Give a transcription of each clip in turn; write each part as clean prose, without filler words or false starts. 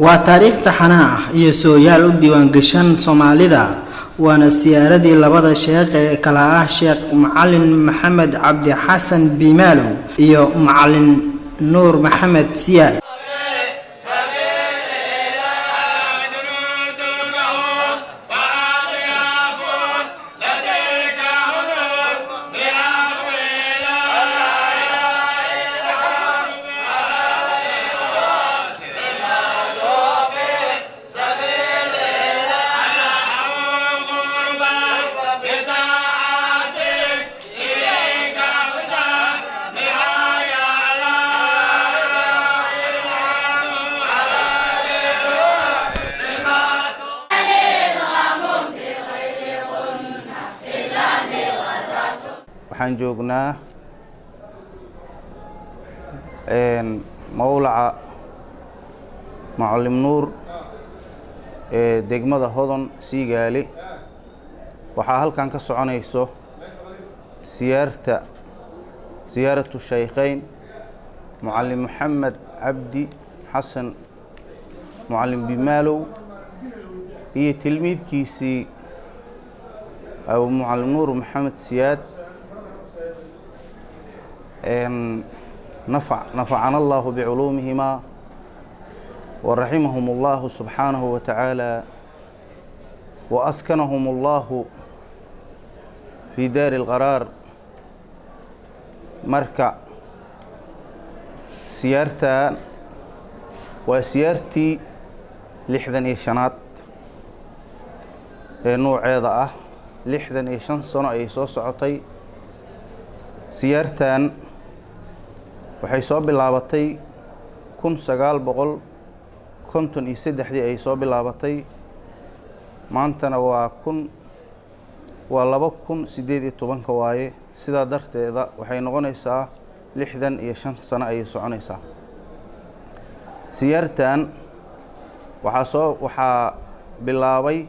waa taariikh taxana ah iyo sooyaal u diiwaan gashan Soomaalida waana siyaaradii labada sheekh ee kala ah Sheekh Macallin Maxamed Cabdi Xasan Bimaalow iyo Macallin Nuur Maxamed Siyaad waxaan joognaa mawlaca Macallin Nuur ee degmada Hodon Siigaali waxaa halkan ka soconayso siyaaratu shaykhayn Macallin Maxamed Cabdi Xasan Macallin Bimaalow iyo tilmiidkiisii أو معلم نور محمد سياد نفعنا الله بعلومهما ورحمهم الله سبحانه وتعالى وأسكنهم الله في دار القرار مركع سيارتا وسيارتي لحدن يشنات نوع عيضة لحدن يشن سنة أي سعطي سيارتان waxay soo bilaabatay 1953 ay soo bilaabatay maantana waa 2018 waaye sida darteeda waxay noqonaysaa 65 sano ay soconaysaa siyaartan waxaa bilaabay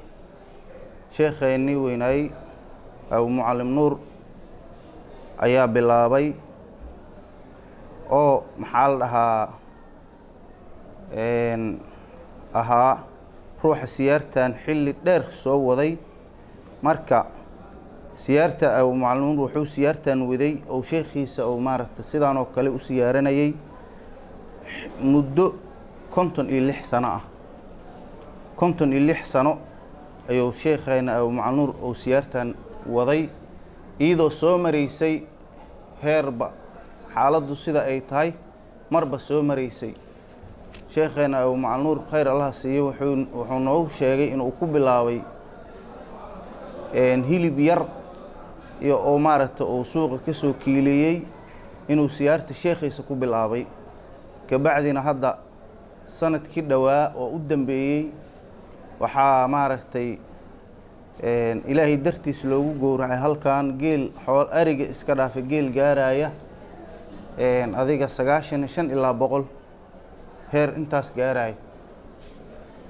sheekheeni weynay aw Macallin Nuur ayaa bilaabay oo maxaa la dhahaa ruuxa siyaartan xilli dheer soo waday marka siyaarta aw Macallin Nuur wuxuu siyaartan waday oo sheekhiisa oo maaragtay sidaan oo kale u siyaaranayay muddo 56 sano ah 56 sano ayuu sheekheena aw Macallin Nuur oo siyaartan waday iyadoo soo mareysay heerba xaaladdu sida ay tahay marba soo mareysay sheekheena aw Macallin Nuur khayr Allah siiyo wuxuu noo sheegay inuu ku bilaabay hilib yar iyo oo maaragtay oo suuqa ka soo kiileeyay inuu siyaarta sheekhiisa ku bilaabay ka bacdina hadda sanadkii dhawaa oo u dambeeyay waxaa maaragtay ilaahay dartiis loogu gowracay halkan geel xool ariga iska dhaafay geel gaaraya adiga 95 ilaa 100 heer intaas gaaray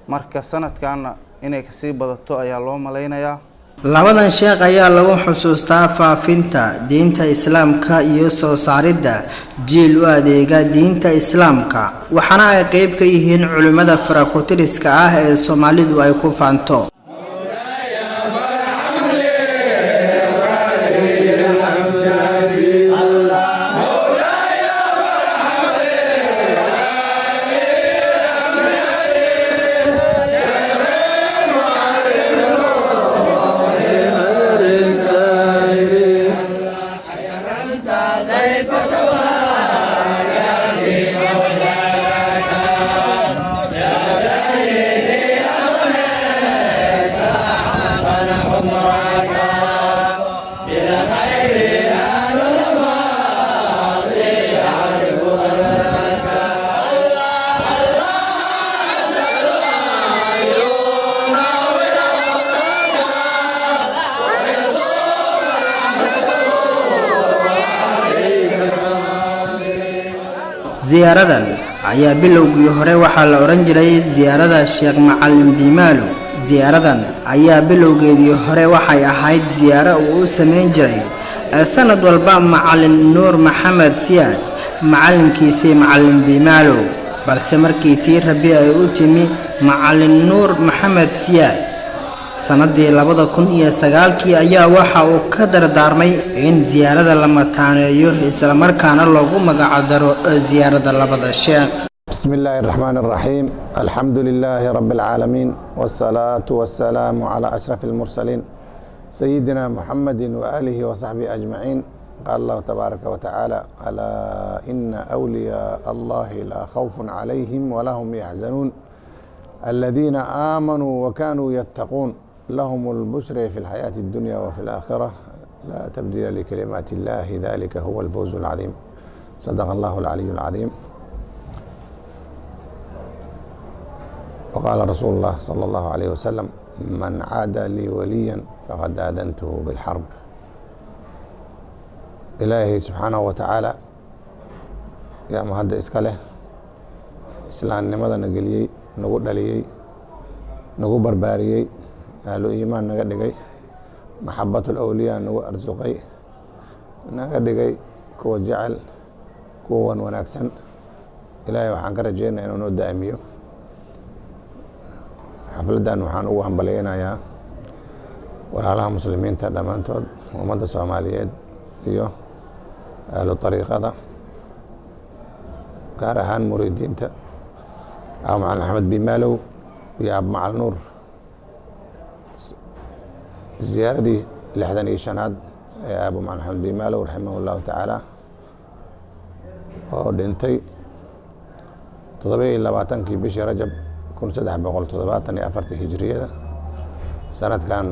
marka sanadkaana inay ka sii badato ayaa loo maleynayaa labadan sheekh ayaa lagu xusuustaa faafinta diinta islaamka iyo soo saaridda jiil u adeega diinta islaamka waxaana ay qayb ka yihiin culimada farakutiriska ah ee Soomaalidu ay ku faanto ziyaaradan ayaa bilowgii hore waxaa la oran jiray ziyaarada Sheekh Macalin Bimaalo. ziyaaradan ayaa bilowgeedii hore waxay ahayd ziyaaro uu sameyn jiray sanad walba Macalin Nuur Maxamed Siyaad, macalinkiisii Macalin Bimaalo. balse markii tii Rabi ay u timi Macalin Nuur Maxamed Siyaad sanadii 2009 ayaa waxa uu ka dardaarmay in ziyaarada la mataaneeyo isla markaana loogu magac daro ziyaarada labada sheekh. بسم الله الرحمن الرحيم. الحمد لله رب العالمين، والصلاة والسلام على أشرف المرسلين سيدنا محمد وآله وصحبه أجمعين. قال الله تبارك وتعالى: ألا إن أولياء الله لا خوف عليهم ولا هم يحزنون الذين آمنوا وكانوا يتقون لهم البشر في الحياة الدنيا وفي الآخرة لا تبديل لكلمات الله ذلك هو الفوز العظيم. صدق الله العلي العظيم. وقال رسول الله صلى الله عليه وسلم: من عادى لي وليا فقد آذنته بالحرب. إلهي سبحانه وتعالى يا مهد إسكاله إسلام نمضى نقليي نقول دليي نقول برباريي أهل إيمان نقدقي محبة الأولياء نقول أرزقي نقدقي كو جعل كو ونكسن إلهي وحان كرجينا إنه نود دائميو. xafladan waxaan ugu hambaleynayaa walaalaha muslimiinta dhammaantood, ummadda Soomaaliyeed iyo ahlu tariiqada, gaar ahaan muriidiinta Abu Macalin Axmed Bimaalow iyo Abu Macalin Nuur. ziyaaradii 65aad ee Abu Macalin Axmed Bimaalow raximahullahu tacaala oo dhintay 27kii bishii Rajab 1374 hijriyada. sanadkan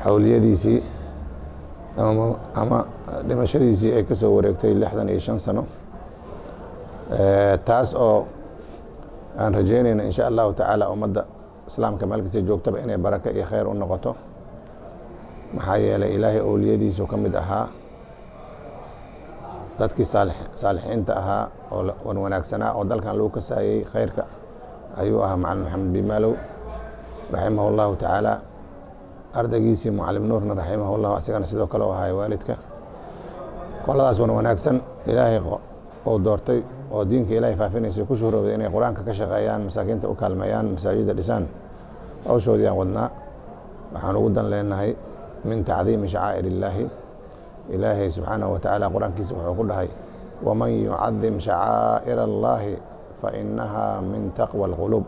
xawliyadiisii ama dhimashadiisii ay ka soo wareegtay 65 sano, taas oo aan rajeynayna insha allahu tacaala ummadda islaamka meelkasta joogtaba inay baraka iyo khayr u noqoto. maxaa yeelay ilaahay awliyadiisu ka mid ahaa, dadkii saalixiinta ahaa oo wanaagsanaa oo dalkan lagu kasaayay khayrka ayuu ahaa Macalin Maxamed Bimaalow raximahullahu tacaala. ardaygiisii Macalin Nuurna raximahullahu asigana sidoo kale u ahaa waalidka. qoladaas wanaagsan ilaahay oo doortay oo diinka ilaahay faafinaysa ku shuhroobay inay quraanka ka shaqeeyaan, masaakiinta u kaalmeeyaan, masaajida dhisaan. hawshoodii aan wadnaa. waxaan ugu dan leenahay min tacdiimi shacaa'irillaahi. ilaahay subxaanahu watacaala qur-aankiisa wuxuu ku dhahay: waman yucadim shacaa'ira allaahi fa inahaa min taqwa alquluub.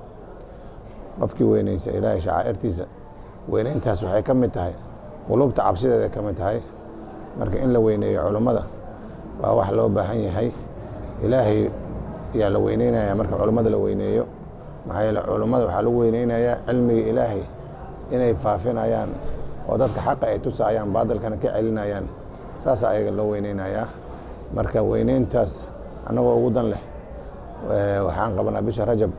qofkii weynaysa ilaahay shacaa'irtiisa, weynayntaas waxay ka mid tahay quluubta cabsideeda ka mid tahay. marka in la weyneeyo culummada waa wax loo baahan yahay. ilaahay yaa la weyneynaya marka culummada la weyneeyo. maxaa yeele culummada waxaa lagu weyneynayaa cilmiga ilaahay inay faafinayaan oo dadka xaqa ay tusayaan, baadilkana ka celinayaan. saasa ayaga loo weyneynayaa. marka weyneyntaas annagoo ugu dan leh waxaan qabanaa bisha Rajab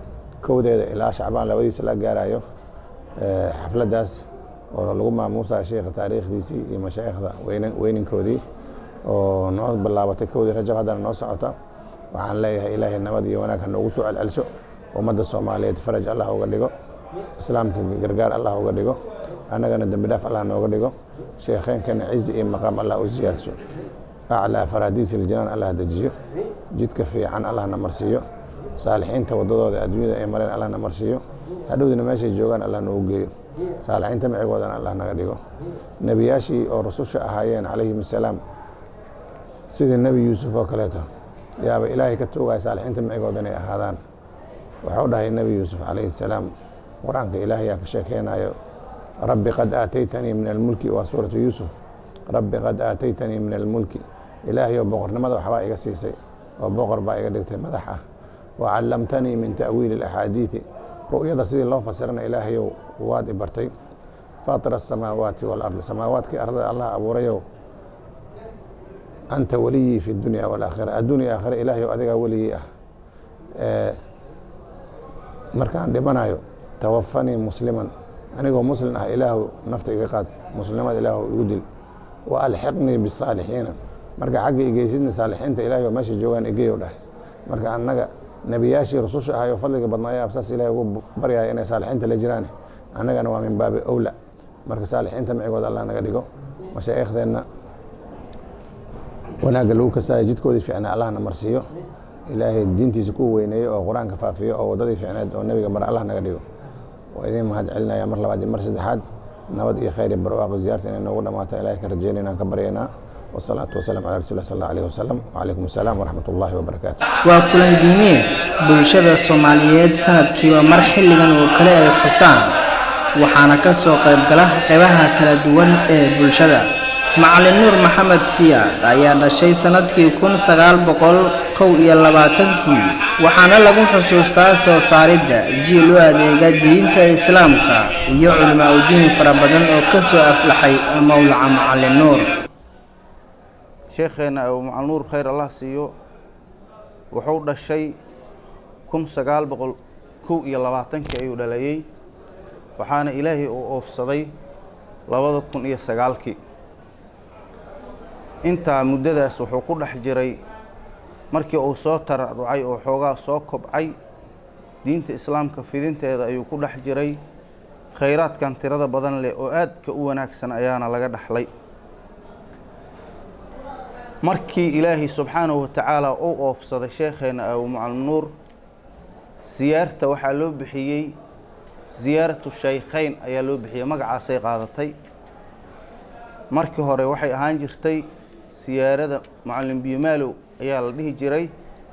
1deeda ilaa Shacbaan 2diisa la gaarayo xafladaas oo lagu maamuusayo sheekha taariikhdiisii iyo mashaayikhda weyninkoodii oo noo bilaabatay 1dii Rajab haddana noo socota. waxaan leeyahay ilaahay nabad iyo wanaag ha noogu soo celcelsho. ummadda Soomaaliyeed faraj Allah uga dhigo, islaamka gargaar Allah uga dhigo, annagana dambi dhaaf Allah nooga dhigo, sheekhenkana cizi iyo maqaam Allah u ziyaadsho, aclaa faraadiisi aljanaan Allah dejiyo, jidka fiican Allah na marsiiyo, saalixiinta wadadooda adduunyada ay mareen Allah na marsiiyo, hadhowdina meeshay joogaan Allah noogu geeyo, saalixiinta macigoodana Allah naga dhigo. nebiyaashii oo rususha ahaayeen calayhim assalaam sidii nebi yuusuf oo kaleeto yaaba ilaahay ka toogaya saalixiinta macigooda inay ahaadaan. waxau dhahay nebi yuusuf calayhi salaam, qur-aanka ilaahay yaa ka sheekeynayo: rabbi qad aataytanii min almulki. waa suuratu yuusuf. rabbi qad aataytanii min almulki. ilaahayow boqornimada waxbaa iga siisay oo boqor baa iga dhigtay madax ah. wacallamtanii min ta'wiili alaxaadiidi. ru'yada sidii loo fasirana ilaahayow waad i bartay. faatira asamaawaati waalardi. samaawaadkii ardada allah abuurayow anta waliyii fi dunya walaakhira. adduunya aakhira ilaahayow adigaa weligii ah. markaan dhimanayo tawafanii musliman, anigoo muslim ah ilaahu nafta iga qaad, muslimada ilaahu igu dil. wa alxiqnii bisaalixiina. marka xagga igeysidna saalixiinta ilaahay oo meesha joogaan igeeyo dhahay marka annaga nebiyaashii rususha ahay oo fadliga badnaaya absaas ilaahay ugu baryaya inay saalixiinta la jiraan annagana waa min baabi awla marka saalixiinta micigooda allah naga dhigo mashaaikhdeenna wanaagga lagu kasaayo jidkoodii fiicnaa allahna marsiiyo ilaahay diintiisa ku weyneeyo oo qur-aanka faafiyo oo waddadii fiicneed oo nebiga bara allah naga dhigo waa idiin mahad celinaya mar labaad iyo mar saddexaad nabad iyo khayr iyo barwaaqo ziyaarta inay noogu dhammaata ilahay ka rajeyna inaan ka baryaynaa wasalaatu wasalaam calaa rasuuli sal allahu alayhi wasalam wacalaykum assalaam waraxmat ullahi wabarakaatu waa kulan diimeed bulshada soomaaliyeed sanadkiiba mar xilligan oo kale ay xusaan waxaana ka soo qaybgala qaybaha kala duwan ee bulshada macalin nuur maxamed siyaad ayaa dhashay sanadkii 1921 waxaana lagu xusuustaa soo saaridda jiil u adeega diinta islaamka iyo culimo diin fara badan oo ka soo aflaxay mawlaca macalin nuur sheekheena oo macalin nuur khayr allah siiyo wuxuu dhashay 1921 ayuu dhalayay waxaana ilaahay uu oofsaday 2009 inta muddadaas wuxuu ku dhex jiray markii uu soo tararucay oo xoogaa soo kobcay diinta islaamka fidinteeda ayuu ku dhex jiray khayraadkan tirada badan leh oo aad ka u wanaagsan ayaana laga dhaxlay markii ilaahay subxaanahu wa tacaala uu oofsaday sheekheena abu macalin nuur siyaarta waxaa loo bixiyey ziyaaratu shaykhayn ayaa loo bixiyey magacaasay qaadatay markii hore waxay ahaan jirtay siyaarada macalin biimaalow ayaa la dhihi jiray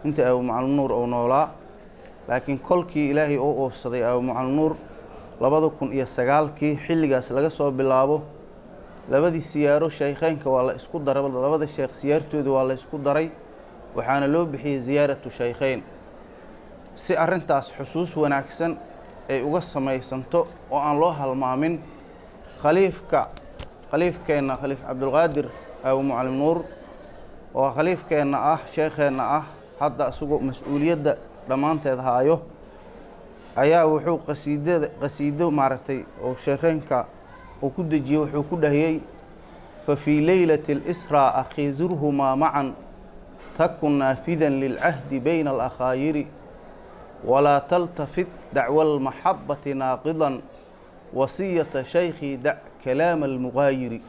inta abu macalin nuur uu noolaa laakiin kolkii ilaahay uu oofsaday abu macalin nuur 2009 xilligaas laga soo bilaabo labadii siyaaro shaykhaynka waa la isku daray labada sheekh siyaartooda waa la isku daray waxaana loo bixiyey ziyaaratu shaykhayn si arintaas xusuus wanaagsan ay uga samaysanto oo aan loo halmaamin khaliifkeena khaliif cabdulqaadir abu macalin nuur oo khaliifkeena ah sheekheena ah hadda isagoo mas'uuliyadda dhammaanteed haayo ayaa wuxuu qasiido maaragtay oo sheekheynka uu ku dejiyey wuxuu ku dhahiyey fa fii leylati اlisraa akhi zurhumaa macan takun naafidan lilcahdi bayna alakhaayiri walaa taltafit dacwa almaxabati naaqidan wasiyata shaykhi dac kalaama almuqaayiri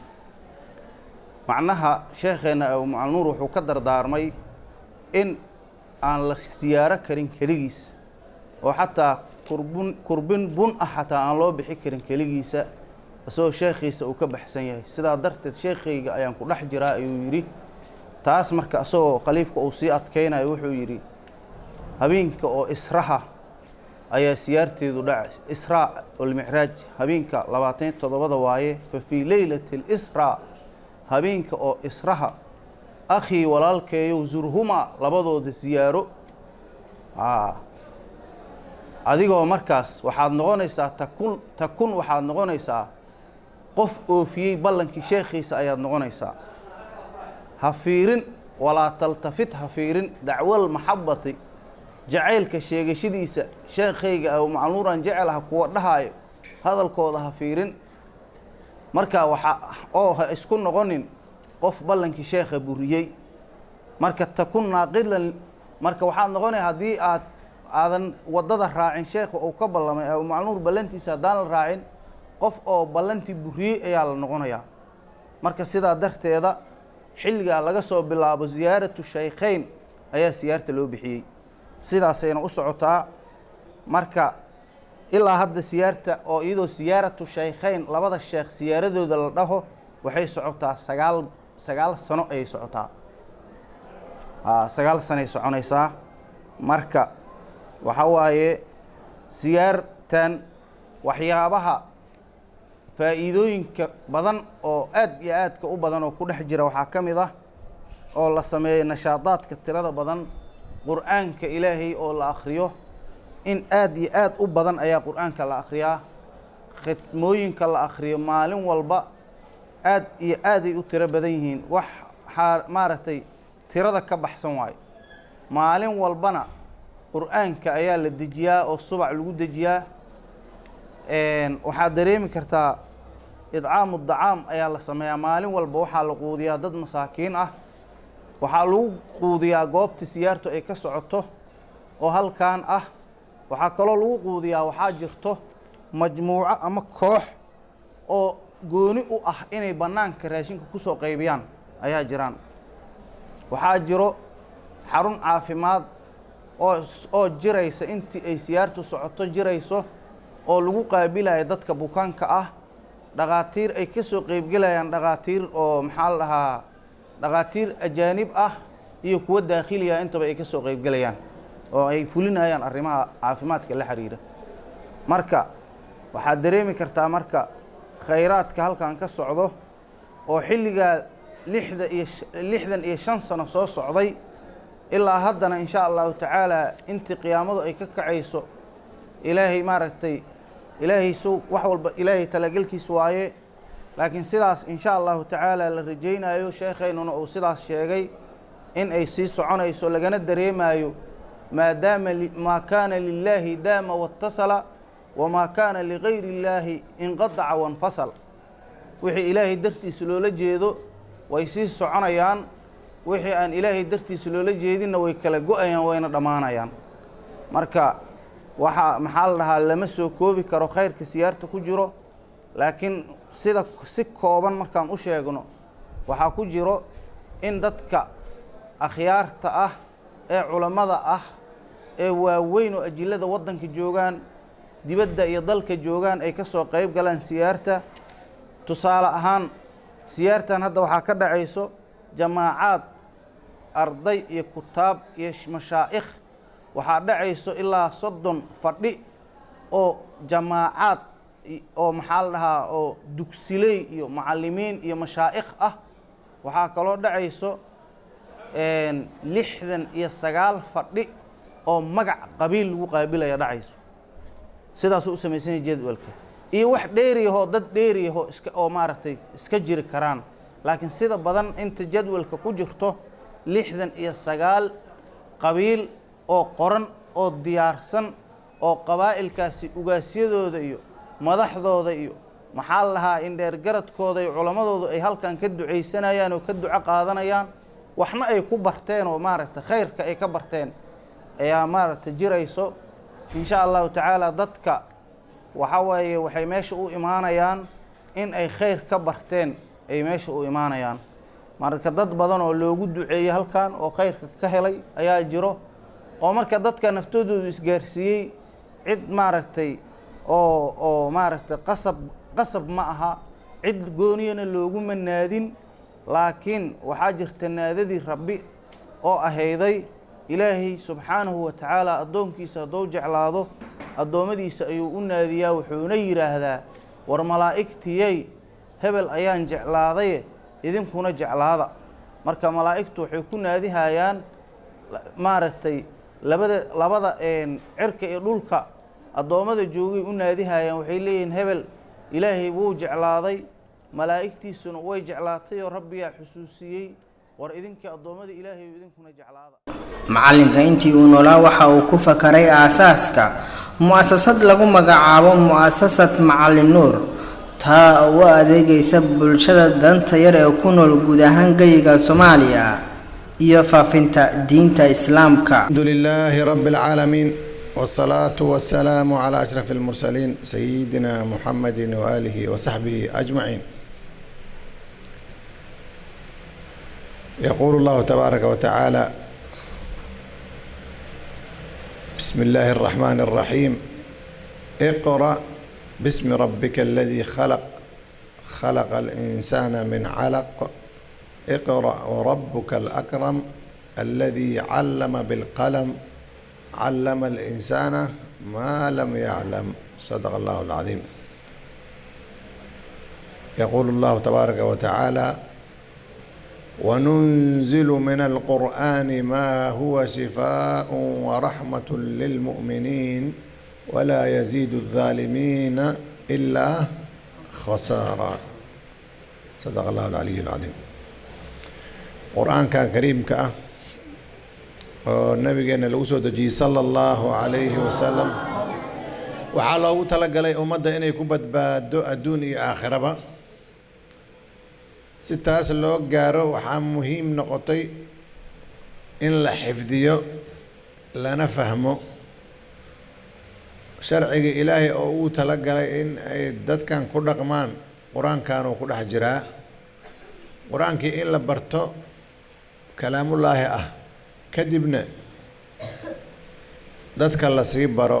macnaha sheekheena abu macalin nuur wuxuu ka dardaarmay in aan la siyaaro karin keligiis oo xataa kurbin bun ah xataa aan loo bixi karin keligiisa isagoo sheekhiisa uu ka baxsan yahay sidaa darteed sheekhayga ayaan ku dhex jiraa ayuu yidhi taas marka isagoo khaliifka uu sii adkaynayo wuxuu yidhi habeenka oo israha ayaa siyaarteedu dhacay israa walmicraaj habeenka 27 waaye fa fii leylati اlisraa habeenka oo israha akhii walaalkeeyow zurhuma labadooda siyaaro adigoo markaas waxaad noqonaysaa takun waxaad noqonaysaa qof oofiyey ballankii sheekhiisa ayaad noqonaysaa ha fiirin walaa taltafit ha fiirin dacwal maxabati jacaylka sheegashadiisa sheekhayga abu macalin nuur aan jecelaha kuwa dhahaayo hadalkooda ha fiirin marka waxa oo ha isku noqonin qof ballankii sheekha buriyey marka takun naaqidan marka waxaad noqonay haddii aadan wadada raacin sheekha uu ka ballamay abu macalin nuur ballantiisa haddaan la raacin qof oo ballantii buriyey ayaa la noqonayaa marka sidaa darteeda xilligaa laga soo bilaabo ziyaaratu shaykhayn ayaa siyaarta loo bixiyey sidaasayna u socotaa marka ilaa hadda siyaarta oo iyadoo siyaaratu shaykhayn labada sheekh siyaaradooda la dhaho waxay socotaa 9 sano ayay socotaa 9 sano ay soconaysaa marka waxa waaye siyaartan waxyaabaha faa'iidooyinka badan oo aad iyo aadka u badan oo ku dhex jira waxaa ka mid ah oo la sameeyay nashaadaadka tirada badan qur'aanka ilaahay oo la akhriyo in aad iyo aad u badan ayaa qur'aanka la akhriyaa khidmooyinka la akhriyo maalin walba aad iyo aaday u tiro badan yihiin wax maaragtay tirada ka baxsan waayo maalin walbana qur'aanka ayaa la dejiyaa oo subac lagu dejiyaa waxaad dareemi kartaa idcaamu dacaam ayaa la sameeyaa maalin walba waxaa la quudiyaa dad masaakiin ah waxaa lagu quudiyaa goobta siyaartu ay ka socoto oo halkan ah. waxaa kaloo lagu quudiyaa, waxaa jirto majmuuco ama koox oo gooni u ah inay bannaanka raashinka ku soo qaybiyaan ayaa jiraan. waxaa jiro xarun caafimaad oo jiraysa intii ay siyaartu socoto jirayso oo lagu qaabilayo dadka bukaanka ah. dhaqaatiir ay ka soo qaybgelayaan, dhaqaatiir oo maxaa la dhahaa dhaqaatiir ajaanib ah iyo kuwa daakhiliya intaba ay ka soo qaybgelayaan oo ay fulinayaan arrimaha caafimaadka la xiriira. marka waxaad dareemi kartaa marka khayraadka halkan ka socdo oo xilligaa 65 sano soo socday ilaa haddana insha allahu tacaala intii qiyaamadu ay ka kacayso. ilaahay maaragtay ilaahay wax walba ilaahay talagelkiisa waaye, laakiin sidaas insha allahu tacaala la rajaynayo. sheekhaynuna uu sidaas sheegay in ay sii soconayso, lagana dareemayo maadaama maa kaana lilaahi daama watasala wamaa kaana ligayri illaahi inqadaca wanfasal. wixii ilaahay dartiisa loola jeedo way sii soconayaan, wixii aan ilaahay dartiisa loola jeedinna way kala go-ayaan, wayna dhammaanayaan. marka waxaa maxaa la dhahaa lama soo koobi karo khayrka siyaarta ku jiro, laakiin si kooban markaan u sheegno waxaa ku jiro in dadka akhyaarta ah ee culammada ah ee waaweyn oo ajillada waddanka joogaan, dibadda iyo dalka joogaan ay ka soo qayb galaan siyaarta. tusaale ahaan siyaartan hadda waxaa ka dhacayso jamaacaad arday iyo kutaab iyo mashaa'ikh. waxaa dhacayso ilaa 30 fadhi oo jamaacaad oo maxaa la dhahaa oo dugsiley iyo macallimiin iyo mashaa'ikh ah. waxaa kaloo dhacayso 69 fadhi oo magac qabiil lagu qaabilaya dhacayso. sidaasuu u samaysan yahay jadwalka, iyo wax dheeriyahoo dad dheeriyahoo oo maaragtay iska jiri karaan. laakiin sida badan inta jadwalka ku jirto 69 qabiil oo qoran oo diyaarsan oo qabaa'ilkaasi ugaasyadooda iyo madaxdooda iyo maxaa la lahaa indheergaradkooda iyo culammadooda ay halkan ka ducaysanayaan oo ka duco qaadanayaan, waxna ay ku barteen oo maaragtay khayrka ay ka barteen ayaa maaragtay jirayso. insha allahu tacaala dadka waxa waaye waxay meesha u imaanayaan in ay khayr ka barteen ay meesha u imaanayaan. marka dad badan oo loogu duceeyey halkan oo khayrka ka helay ayaa jiro, oo marka dadka naftoodu isgaarsiiyey cid maaragtay oo maaragtay qasab ma aha, cid gooniyana loogu manaadin. laakiin waxaa jirta naadadii rabbi oo ahayday ilaahay subxaanahu wa tacaala addoonkiisa hadduu jeclaado addoommadiisa ayuu u naadiyaa, wuxuuna yidhaahdaa war malaa'igtiyey hebel ayaan jeclaadaye idinkuna jeclaada. marka malaa'igtu waxay ku naadihayaan maaragtay labada cirka iyo dhulka addoommada joogay u naadihayaan. waxay leeyihiin hebel ilaahay wuu jeclaaday, malaa'igtiisuna way jeclaatay oo rabbiyaa xusuusiyey, war idinkii addoommada ilaahay idinkuna jeclaada. macallinka intii uu noolaa waxa uu ku fakaray aasaaska mu'asasad lagu magacaabo mu'asasad macallin nuur, taa u adeegaysa bulshada danta yar ee ku nool guud ahaan geyiga Soomaaliya iyo faafinta diinta islaamka. alxamdulilaahi rabbil caalamiin wasalaatu wasalaamu calaa ashrafil mursaliin sayidina muxammadin wa aalihi wa saxbihi ajmaciin. يقول الله تبارك وتعالى: بسم الله الرحمن الرحيم اقرأ باسم ربك الذي خلق خلق الإنسان من علق اقرأ وربك الأكرم الذي علم بالقلم علم الإنسان ما لم يعلم صدق الله العظيم. يقول الله تبارك وتعالى: وننزل من القرآن ما هو شفاء ورحمة للمؤمنين ولا يزيد الظالمين إلا خسارا صدق الله العلي العظيم. قرآن كان كريم كأ النبي جينا لوسود جي صلى الله عليه وسلم وحاله تلقى لي أمد إن يكون بدو الدنيا آخرة si taas loo gaaro waxaa muhiim noqotay in la xifdiyo lana fahmo sharciga ilaahay oo uu talagalay in ay dadkan ku dhaqmaan qur-aankan uu ku dhex jiraa qur-aankii in la barto kalaamullaahi ah kadibna dadka la sii baro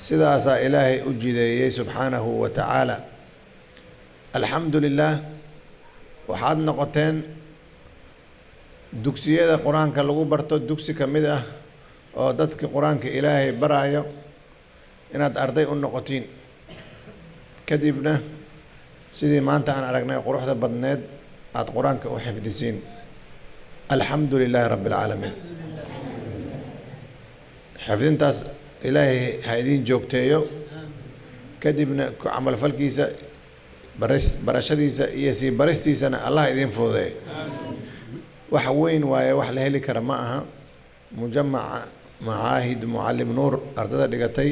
sidaasaa ilaahay u jideeyey subxaanahu wa tacaala alxamdu lilaah waxaad noqoteen dugsiyada qur-aanka lagu barto dugsi ka mid ah oo dadka qur-aanka ilaahay baraayo inaad arday u noqotiin kadibna sidii maanta aan aragnay quruxda badneed aada qur-aanka u xifdisiin alxamdu lilaahi rabbi alcaalamiin xifdintaas ilaahay ha idiin joogteeyo kadibna ku camalfalkiisa barashadiisa iyo sii baristiisana allah idiin fududeeyo wax weyn waaye wax la heli kara ma aha mujamaca macaahid mucallim nuur ardada dhigatay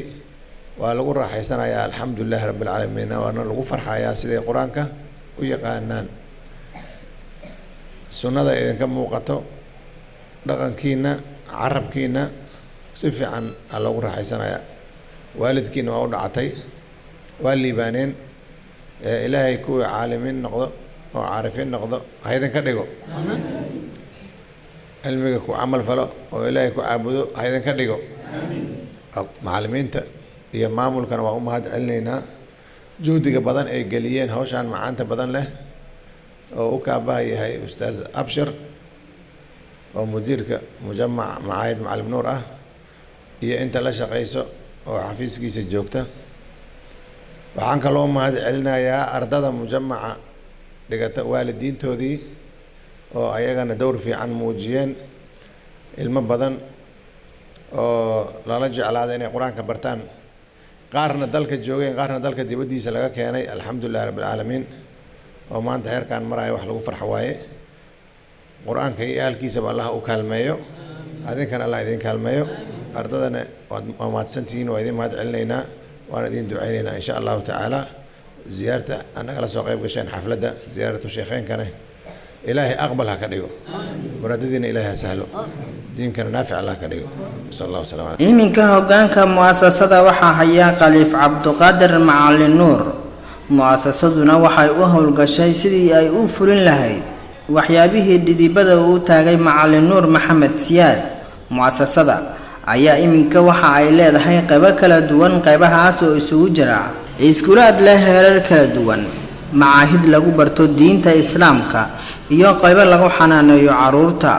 waa lagu raaxaysanayaa alxamdu lilaahi rabbi alcaalamiin waana lagu farxayaa siday qur-aanka u yaqaanaan sunnada idinka muuqato dhaqankiina carabkiina si fiican aa loogu raaxaysanayaa waalidkiina waa u dhacatay waa liibaaneen ilaahay kuwii caalimiin noqdo oo caarifiin noqdo ha idinka dhigo cilmiga ku camal falo oo ilaahay ku caabudo ha idinka dhigo macallimiinta iyo maamulkana waa u mahad celinaynaa juhdiga badan ay geliyeen hawshaan macaanta badan leh oo u kaabaha yahay ustaaz abshir oo mudiirka mujamac macaahid macallim nuur ah iyo inta la shaqayso oo xafiiskiisa joogta waxaan kaloo mahad celinayaa ardada mujamaca dhigata waalidiintoodii oo ayagana dowr fiican muujiyeen ilmo badan oo lala jeclaaday inay qur-aanka bartaan qaarna dalka joogeen qaarna dalka dibaddiisa laga keenay alxamdu lillahi rabbi alcaalamiin oo maanta heerkaan maraayo wax lagu farxo waaye qur-aanka iyo ahalkiisaba allah u kaalmeeyo adinkana allah idiin kaalmeeyo ardadana waa mahadsantihiin waa idiin mahad celinaynaa waana idiin ducaynaynaa insha allahu tacaala ziyaarta annagala soo qayb gasheen xafladda ziyaaratu sheekheenkane ilaahay aqbal ha ka dhigo muraadadiina ilaahay ha sahlo diinkana naafic allah ka dhigo sal allah wasalam aleykum iminka hoggaanka mu'asasada waxaa haya khaliif cabduqaadir macalin nuur mu'asasaduna waxay u howlgashay sidii ay u fulin lahayd waxyaabihii dhidibada uu taagay macalin nuur maxamed siyaad mu'asasada ayaa iminka waxa ay leedahay qaybo kala duwan qaybahaas oo isugu jira iskuulaad leh heerar kala duwan macaahid lagu barto diinta islaamka iyo qaybo lagu xanaaneeyo caruurta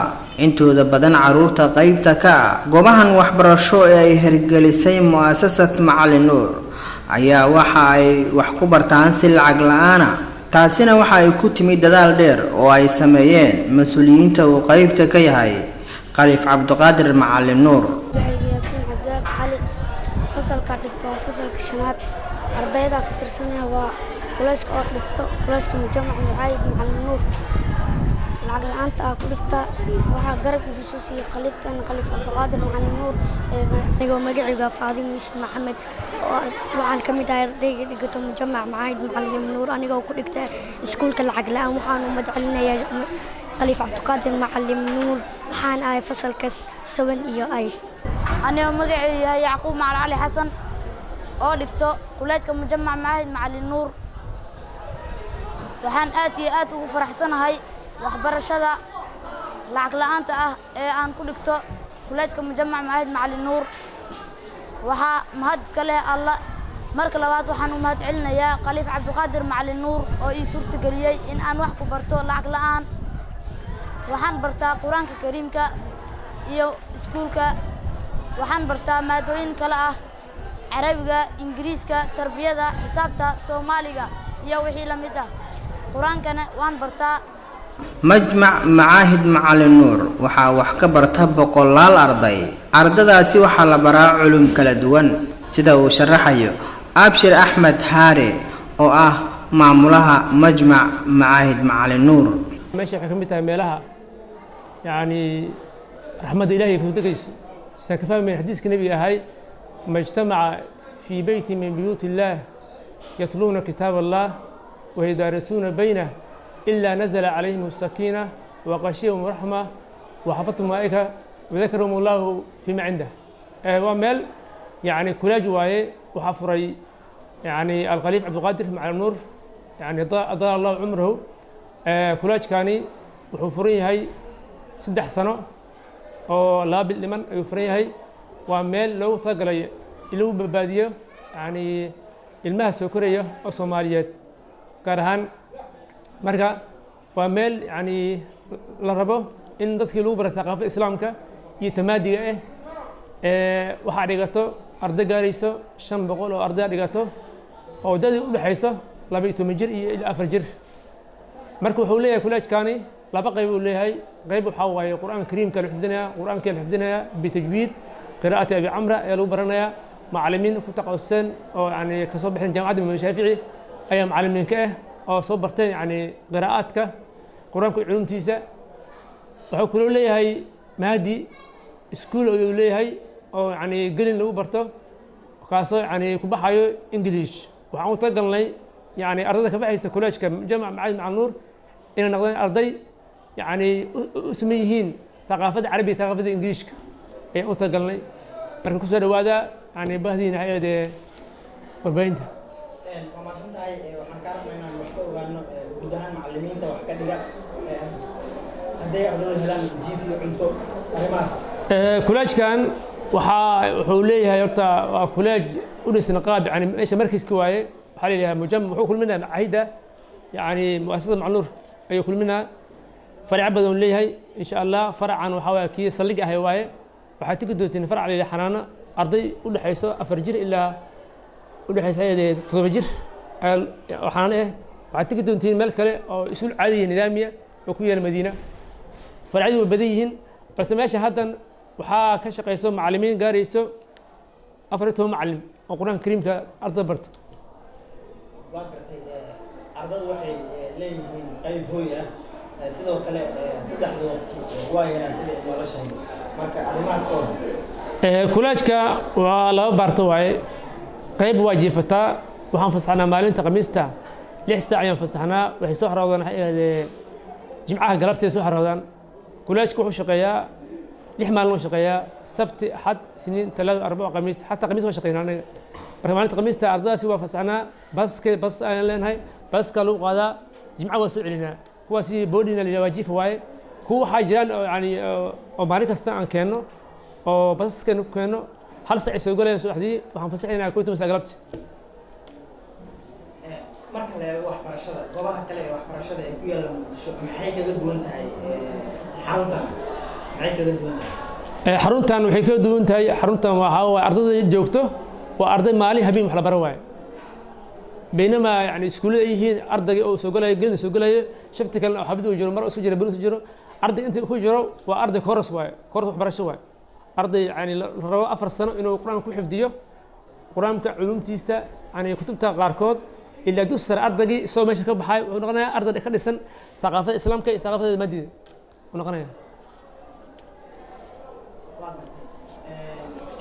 intooda badan caruurta qaybta ka ah goobahan waxbarasho ee ay hirgelisay mu'asasad macalin nuur ayaa waxa ay wax ku bartaan si lacag la-aana taasina waxa ay ku timid dadaal dheer oo ay sameeyeen mas-uuliyiinta uu qaybta ka yahay khaliif cabduqaadir macalin nuur fasalka dhigto fasalka shanaad ardayda ka tirsanaya waa kulaashka oo dhigto kulaashka mujamac mucaahid macalin nuur lacag la'aanta ku dhigta waxa garab igu soo siiyay khaliifkan khaliif cabduqaadir macalin nuur anigoo magacayga Faadimo Maxamed waxaan ka mid ahay ardayga dhigto mujamac mucaahid macalin nuur anigoo ku dhigta iskuulka lacag la'aan waxaan u madcalinayaa khaliif cabduqaadir macalin nuur waxaan ahay fasalka 7 iyo ay أنا مجيء يعقوب مع علي حسن أولدته كليتك مجمع معاهد معلم نور وحن آتي وفرح سنة هاي وأخبار شذا العقل أنت أن كليتك كليتك مجمع معاهد معلم نور وها مهدس كله الله مرك لوات وحن مهد علنا يا خليف عبد القادر معلم نور أو صورة قليل إن أن وحكو برتو العقل أن وحن برتا قرآن كريم ك يو سكولك waxaan bartaa maadooyin kala ah Carabiga, Ingiriiska, tarbiyada, xisaabta, Soomaaliga iyo wixii la mid ah. Quraankana waan bartaa. Majmac Macaahid Macalin Nuur waxa wax ka barta boqolaal arday. Ardadaasi waxa la baraa culum kala duwan sida uu sharaxayo Abshir Ahmed Haare oo ah maamulaha Majmac Macaahid Macalin Nuur. meesha waxa kamid tahay meelaha yaani raxmada Ilaahay ku dagayso سكفى من حديث النبي هاي ما اجتمع في بيت من بيوت الله يتلون كتاب الله ويدارسون بينه إلا نزل عليهم السكينة وغشيهم رحمة وحفظتم أولئك وذكرهم الله فيما عنده ومال يعني كولاج واي وحفري يعني الخليفة عبد القادر مع النور يعني أضاء الله عمره كولاج كاني وحفري هاي 6 سنة أو لا باللمن يفري هاي ومال لو تقلي لو ببادية يعني المها سكرية أو صوماليات كارهان مركا ومال يعني لربو إن dadkii lagu baray thaqaafada islaamka iyo tamaadiga waxa dhigato arday gaarayso 500 oo arday dhigato oo dadii u dhaxayso 12 jir iyo 4 jir marka wuxuu leeyahay kuleejkaani laba qayb uu leeyahay qayb waxa waaye quraanka kariimka la xifdinaya quraanka la xifdinaya bitajwiid qiraa'ati abi amra ee lagu baranaya macallimiin ku taqasuseen oo yani ka soo bixin jaamacadda Imam Shaafici ayaa macallimiinka oo soo bartay yani qiraa'aadka quraanka culumtiisa wuxuu kaloo leeyahay maadi iskuul ayuu leeyahay oo yani gelin lagu barto kaasoo yani ku baxayo English waxaan u tagalnay yani ardayda ka baxaysa kolleejka jaamac maca nuur inay noqdaan arday yani u sameeyeen thaqaafada carabiga thaqaafada Englishka ee u tagalnay marka ku soo dhawaada yani bahdiina hay'adee warbaahinta وماسنتهاي waxaan ka rabnaa wax ka ogaano gudaha macallimiinta wax ka dhiga haday ardaydu helaan jiif iyo cunto arimaas كولاجكان wuxuu leeyahay horta waa kulaaj u dhisna qaab yani meesha markiiska waaye waxa leeyahay mujam wuxuu kulminaa macaahida yani muasasada macnuur ayuu kulminaa farac badan leeyahay insha Allah faracan waxa waa kii saldhig ah waaye waxa tigi doontiin farac leeyahay xanaana arday u dhaxayso 4 jir ilaa u dhaxayso 7 jir xanaana waxa tigi doontiin meel kale oo isuul caadi nidaamiya oo ku yaal Madiina faracadu way badan yihiin bas meesha hadan waxaa ka shaqeyso macallimiin gaarayso 4 macallin oo quraanka kariimka arday barto ardaydu waxay leeyihiin qayb hooy sidoo kale saddexdoo waa yaraan sida wala shahay marka arimaas oo kulaajka waa laba barto waaye qayb waajifataa waxaan fasaxnaa maalinta khamiista 6 saac ayaan fasaxnaa waxay soo xaroodaan jimcaha galabtay soo xaroodaan kulaajka wuxuu shaqeeyaa 6 maalin oo shaqeeya sabti axad siniin talaado arbaco khamiis xataa khamiis waa shaqeynaa anaga marka maalinta khamiista ardaydaasi waa fasaxnaa bas ayaan leenahay baska lagu qaadaa jimca waa soo celinaa kuwaasi boodina la waajifa waaye kuwa waxaa jiraan oo yani oo maalin kasta aan keenno oo basaskan ku keenno hal saac soo galayaan subaxdii waxaan fasaxaynaa 12 saac galabti marka la eego waxbarashada goobaha kale ee waxbarashada ee ku yaala Muqdisho maxay kaga duwan tahay xaruntan xaruntan waxay ka duwan tahay xaruntan waxa waa ardayda joogto waa arday maalin habeen wax la baro waaye بينما يعني اسكولada ay yihiin ardayga oo soo galay gelin soo galay shafti kale xabad uu jiro mar isku jira bal isku jiro arday inta ku jiro waa arday koros waaye koros waxbarasho waaye arday yani rabo 4 sano inuu quraan ku xifdiyo quraanka culumtiisa yani kutubta qaarkood ila dusar ardaygi soo meesha ka baxay wuxuu noqonayaa arday ka dhisan thaqaafada islaamka iyo thaqaafada maadiga wuxuu noqonayaa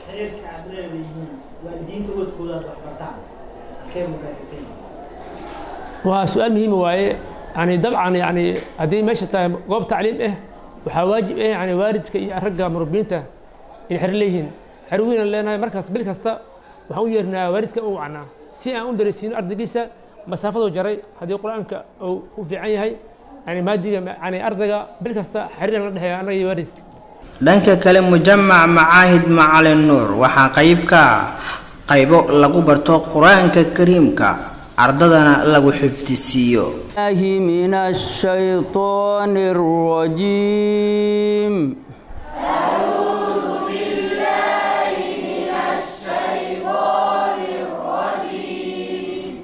xiriirka aad leedahay waalidiinta wadkooda wax bartaan وسؤال مهم وايه يعني طبعا يعني هذه ماشي قوب تعليم waxaa waajib yani waalidka iyo ragga murabbiinta in xir leeyihiin xirwiina leenahay markaas bil kasta waxaan u yeernaa waalidka oo wacnaa si aan u darasiino ardaygiisa masaafado jaray hadii quraanka uu u fiican yahay yani maadiga yani ardayga bil kasta xiriir la dhaxeeyo anaga iyo waalidka dhanka kale mujammac macaahid macallin nuur waxaa qayb ka qaybo lagu barto quraanka kariimka ardadana lagu xifdisiyo minash shaytaanir rajiim a'uudu billahi minash shaytaanir rajiim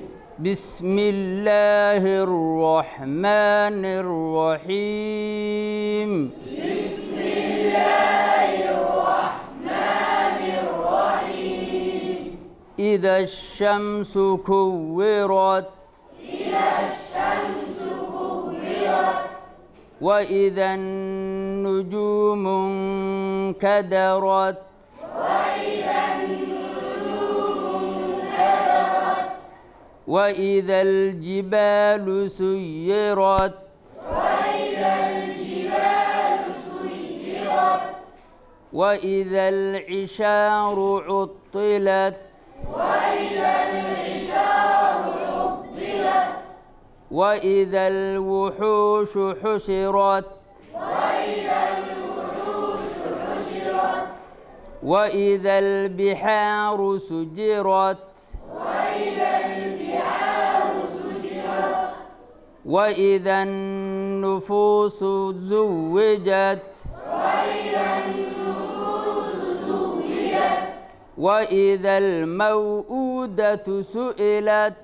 bismillahir rahmanir rahiim إذا الشمس كورت وإذا النجوم انكدرت وإذا الجبال سيرت وإذا العشار عطلت وإذا الوحوش حشرت وإذا البحار سجرت وإذا النفوس زوجت وإذا الموءودة سئلت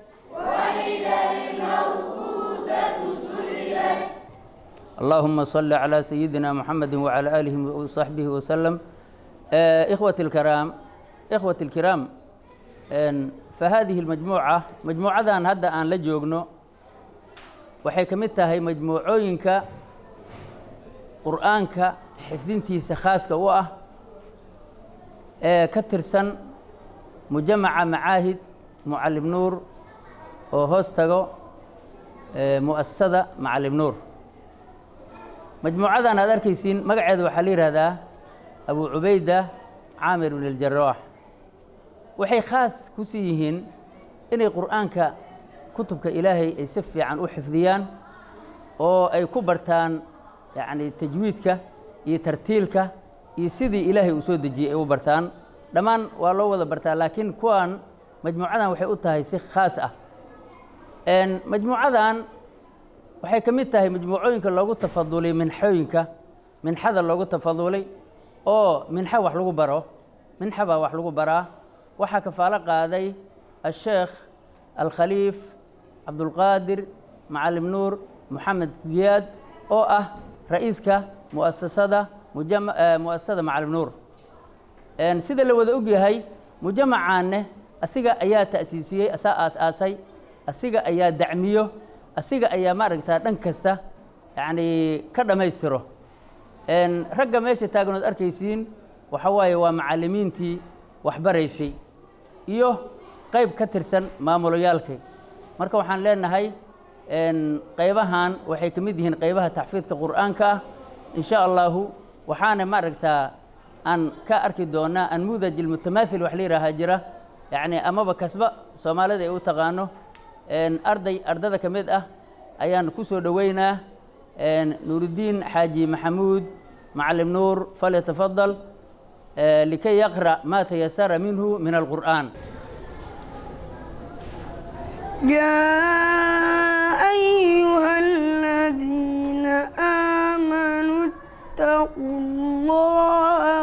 اللهم صل على سيدنا محمد وعلى آله وصحبه وسلم. إخوتي الكرام فهذه المجموعة مجموعة هذا أن لجوجنو waxay ka mid tahay majmuucooyinka qur'aanka xifdintiisa khaaska u ah ee ka tirsan mujamaca macaahid mucallim nuur oo hoos tago mu'assasada mucallim nuur. majmuucadan aad arkaysiin magaceeda waxaa la yidhaahdaa abu cubayda caamir ibn aljaraax. waxay khaas ku sii yihiin inay qur'aanka kutubka ilaahay ay si fiican u xifdiyaan oo ay ku bartaan yacni tajwiidka iyo tartiilka iyo sidii ilaahay uu soo dejiyey ay u bartaan. dhammaan waa loo wada bartaa, laakiin kuwan majmuucadan waxay u tahay si khaas ah. majmuucadan waxay ka mid tahay majmuucooyinka loogu tafadulay minxada loogu tafadulay oo minxa wax lagu baro, minxa baa wax lagu baraa. waxaa kafaalo qaaday asheekh alkhaliif cabdulqaadir mucallim nuur maxamed ziyaad oo ah ra'iiska mu'assasada mucallim nuur. sida la wada ogyahay mujamacaanne asiga ayaa ta'siisiyey, asaa aas-aasay, asiga ayaa dacmiyo, asiga ayaa maaragtaa dhan kasta yacni ka dhammaystiro. ragga meesha taaganood arkaysiin waxa waaye waa macallimiintii waxbaraysay iyo qayb ka tirsan maamulayaalka. marka waxaan leenahay qaybahan waxay ka mid yihiin qaybaha taxfiidka qur'aanka ah in sha allahu. waxaana maaragtaa aan ka arki doonaa anmuudaj almutamaathil wax la yidhaahaa jira, yacni amaba kasba soomaalida ay u taqaano. ardada ka mid ah ayaan ku soo dhoweynaa nuurudiin xaaji maxamuud mucallim nuur. falyatafadal likay yaqra' ma tayasara minhu min alqur'aan. يا أيها الذين آمنوا اتقوا الله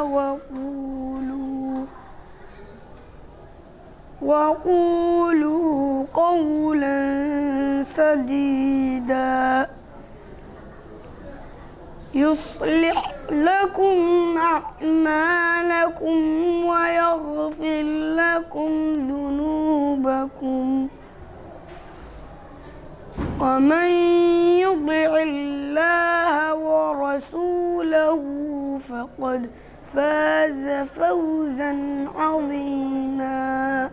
وقولوا قولا سديدا يصلح لكم أعمالكم ويغفر لكم ذنوبكم ومن يطع الله ورسوله فقد فاز فوزا عظيما.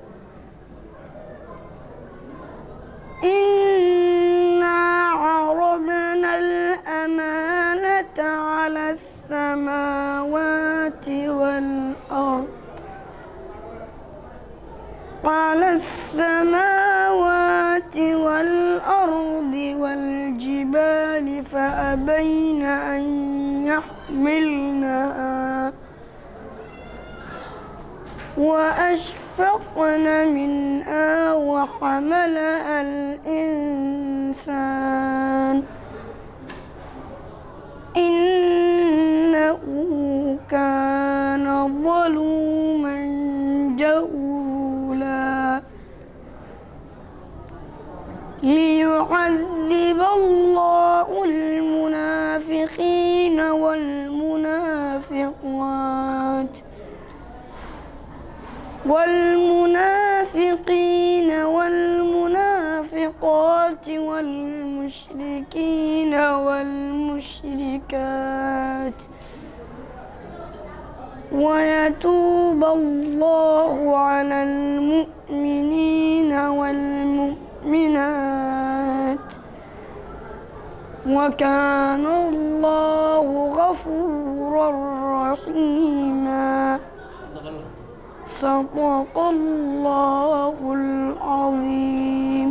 إنا عرضنا الأمانة على السماوات والأرض والجبال فأبين أن يحملنها وأشفقن منها وحملها الإنسان إنه كان ظلوما جهولا. ليعذب الله المنافقين والمنافقات والمشركين والمشركات ويتوب الله على المؤمنين والمؤمنات وكان الله غفورا رحيما صدق الله العظيم.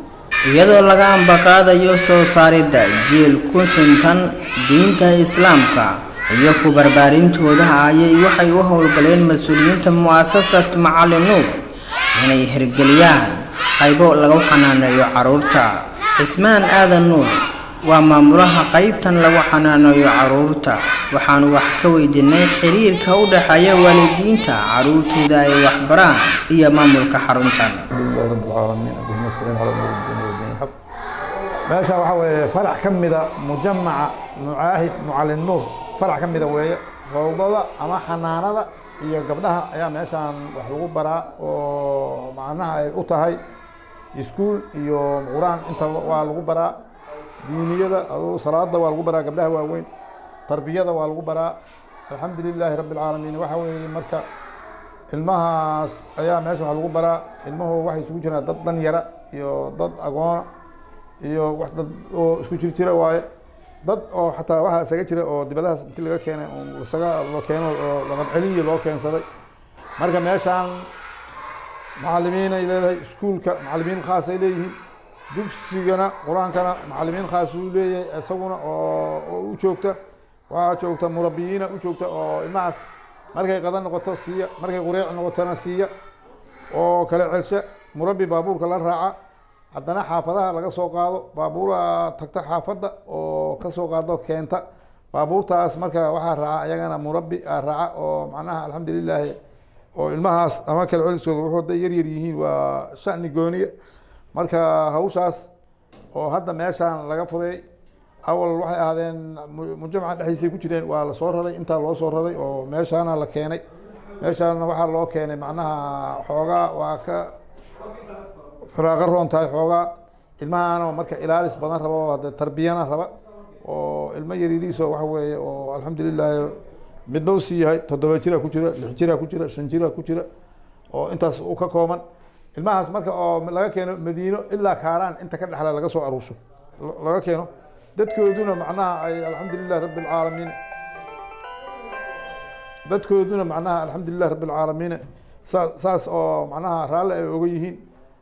iyadoo laga ambaqaadayo soo saaridda jiil ku suntan diinta islaamka iyo ku barbaarintooda ayay waxay u howlgaleen mas-uuliyiinta mu'asasad Macallin Nuur inay hirgeliyaan qaybo lagu xanaaneeyo caruurta. Cismaan Aadan Nuur waa maamulaha qaybtan lagu xanaaneeyo caruurta, waxaan wax ka weydiinay xiriirka u dhaxeeya waalidiinta caruurtooda ay wax baraan iyo maamulka xaruntan. meesha waxa weeye farac ka mida mujamaca mucaahid Macallin Nuur, farac ka mida weeye rawdada ama xanaanada iyo gabdhaha ayaa meeshaan wax lagu baraa oo macnaha ay u tahay iskuul iyo quraan inta waa lagu baraa. diiniyada adoo salaada waa lagu baraa gabdhaha waaweyn, tarbiyada waa lagu baraa. alxamdulilaahi rabbil caalamiin. waxa weeye marka ilmahaas ayaa meesha wax lagu baraa. ilmuhu waxay isugu jiraan dad dan yara iyo dad agoona iyo wax dad oo isku jira waaye. dad oo xataa waxa isaga jira oo dibadahaas intii laga keenay oo isaga loo keeno oo laqab celiyo loo keensaday. marka meeshaan macallimiin ay leedahay, iskuulka macallimiin khaas ay leeyihiin, dugsigana quraankana macallimiin khaas uu leeyahay isaguna oo u joogta. waxaa joogta murabbiyiina u joogta oo ilmahaas markay qadan noqoto siiya, markay qureec noqotona siiya oo kala celsha. murabbi baabuurka la raaca, haddana xaafadaha laga soo qaado, baabuura tagta xaafadda oo ka soo qaado keenta. baabuurtaas marka waxaa raaca ayagana murabbi raaca oo macnaha alxamdulilaahi oo ilmahaas ama kala celiskooda wuxuu yar yar yihiin waa shani gooniya. marka hawshaas oo hadda meeshaan laga furay, awal waxay ahaadeen mujamaca dhexdiisay ku jireen, waa la soo raray, intaa loo soo raray oo meeshaana la keenay. meeshaana waxaa loo keenay macnaha xoogaa waa ka firaaqo roon tahay xoogaa. ilmahaana marka ilaalis badan raba oo hadda tarbiyana raba oo ilmo yariiriisoo waxa weeye oo alxamdulilaahi midna u sii yahay 7 jira ku jira, 6 jira ku jira, 5 jira ku jira oo intaas u ka kooban. ilmahaas marka oo laga keeno Madiino ilaa Kaaraan inta ka dhaxla laga soo aruursho laga keeno. dadkooduna macnaha ay alxamdulilaahi rabbil caalamiin, dadkooduna macnaha alxamdulilaahi rabbil caalamiin saas oo macnaha raalli ay uga yihiin.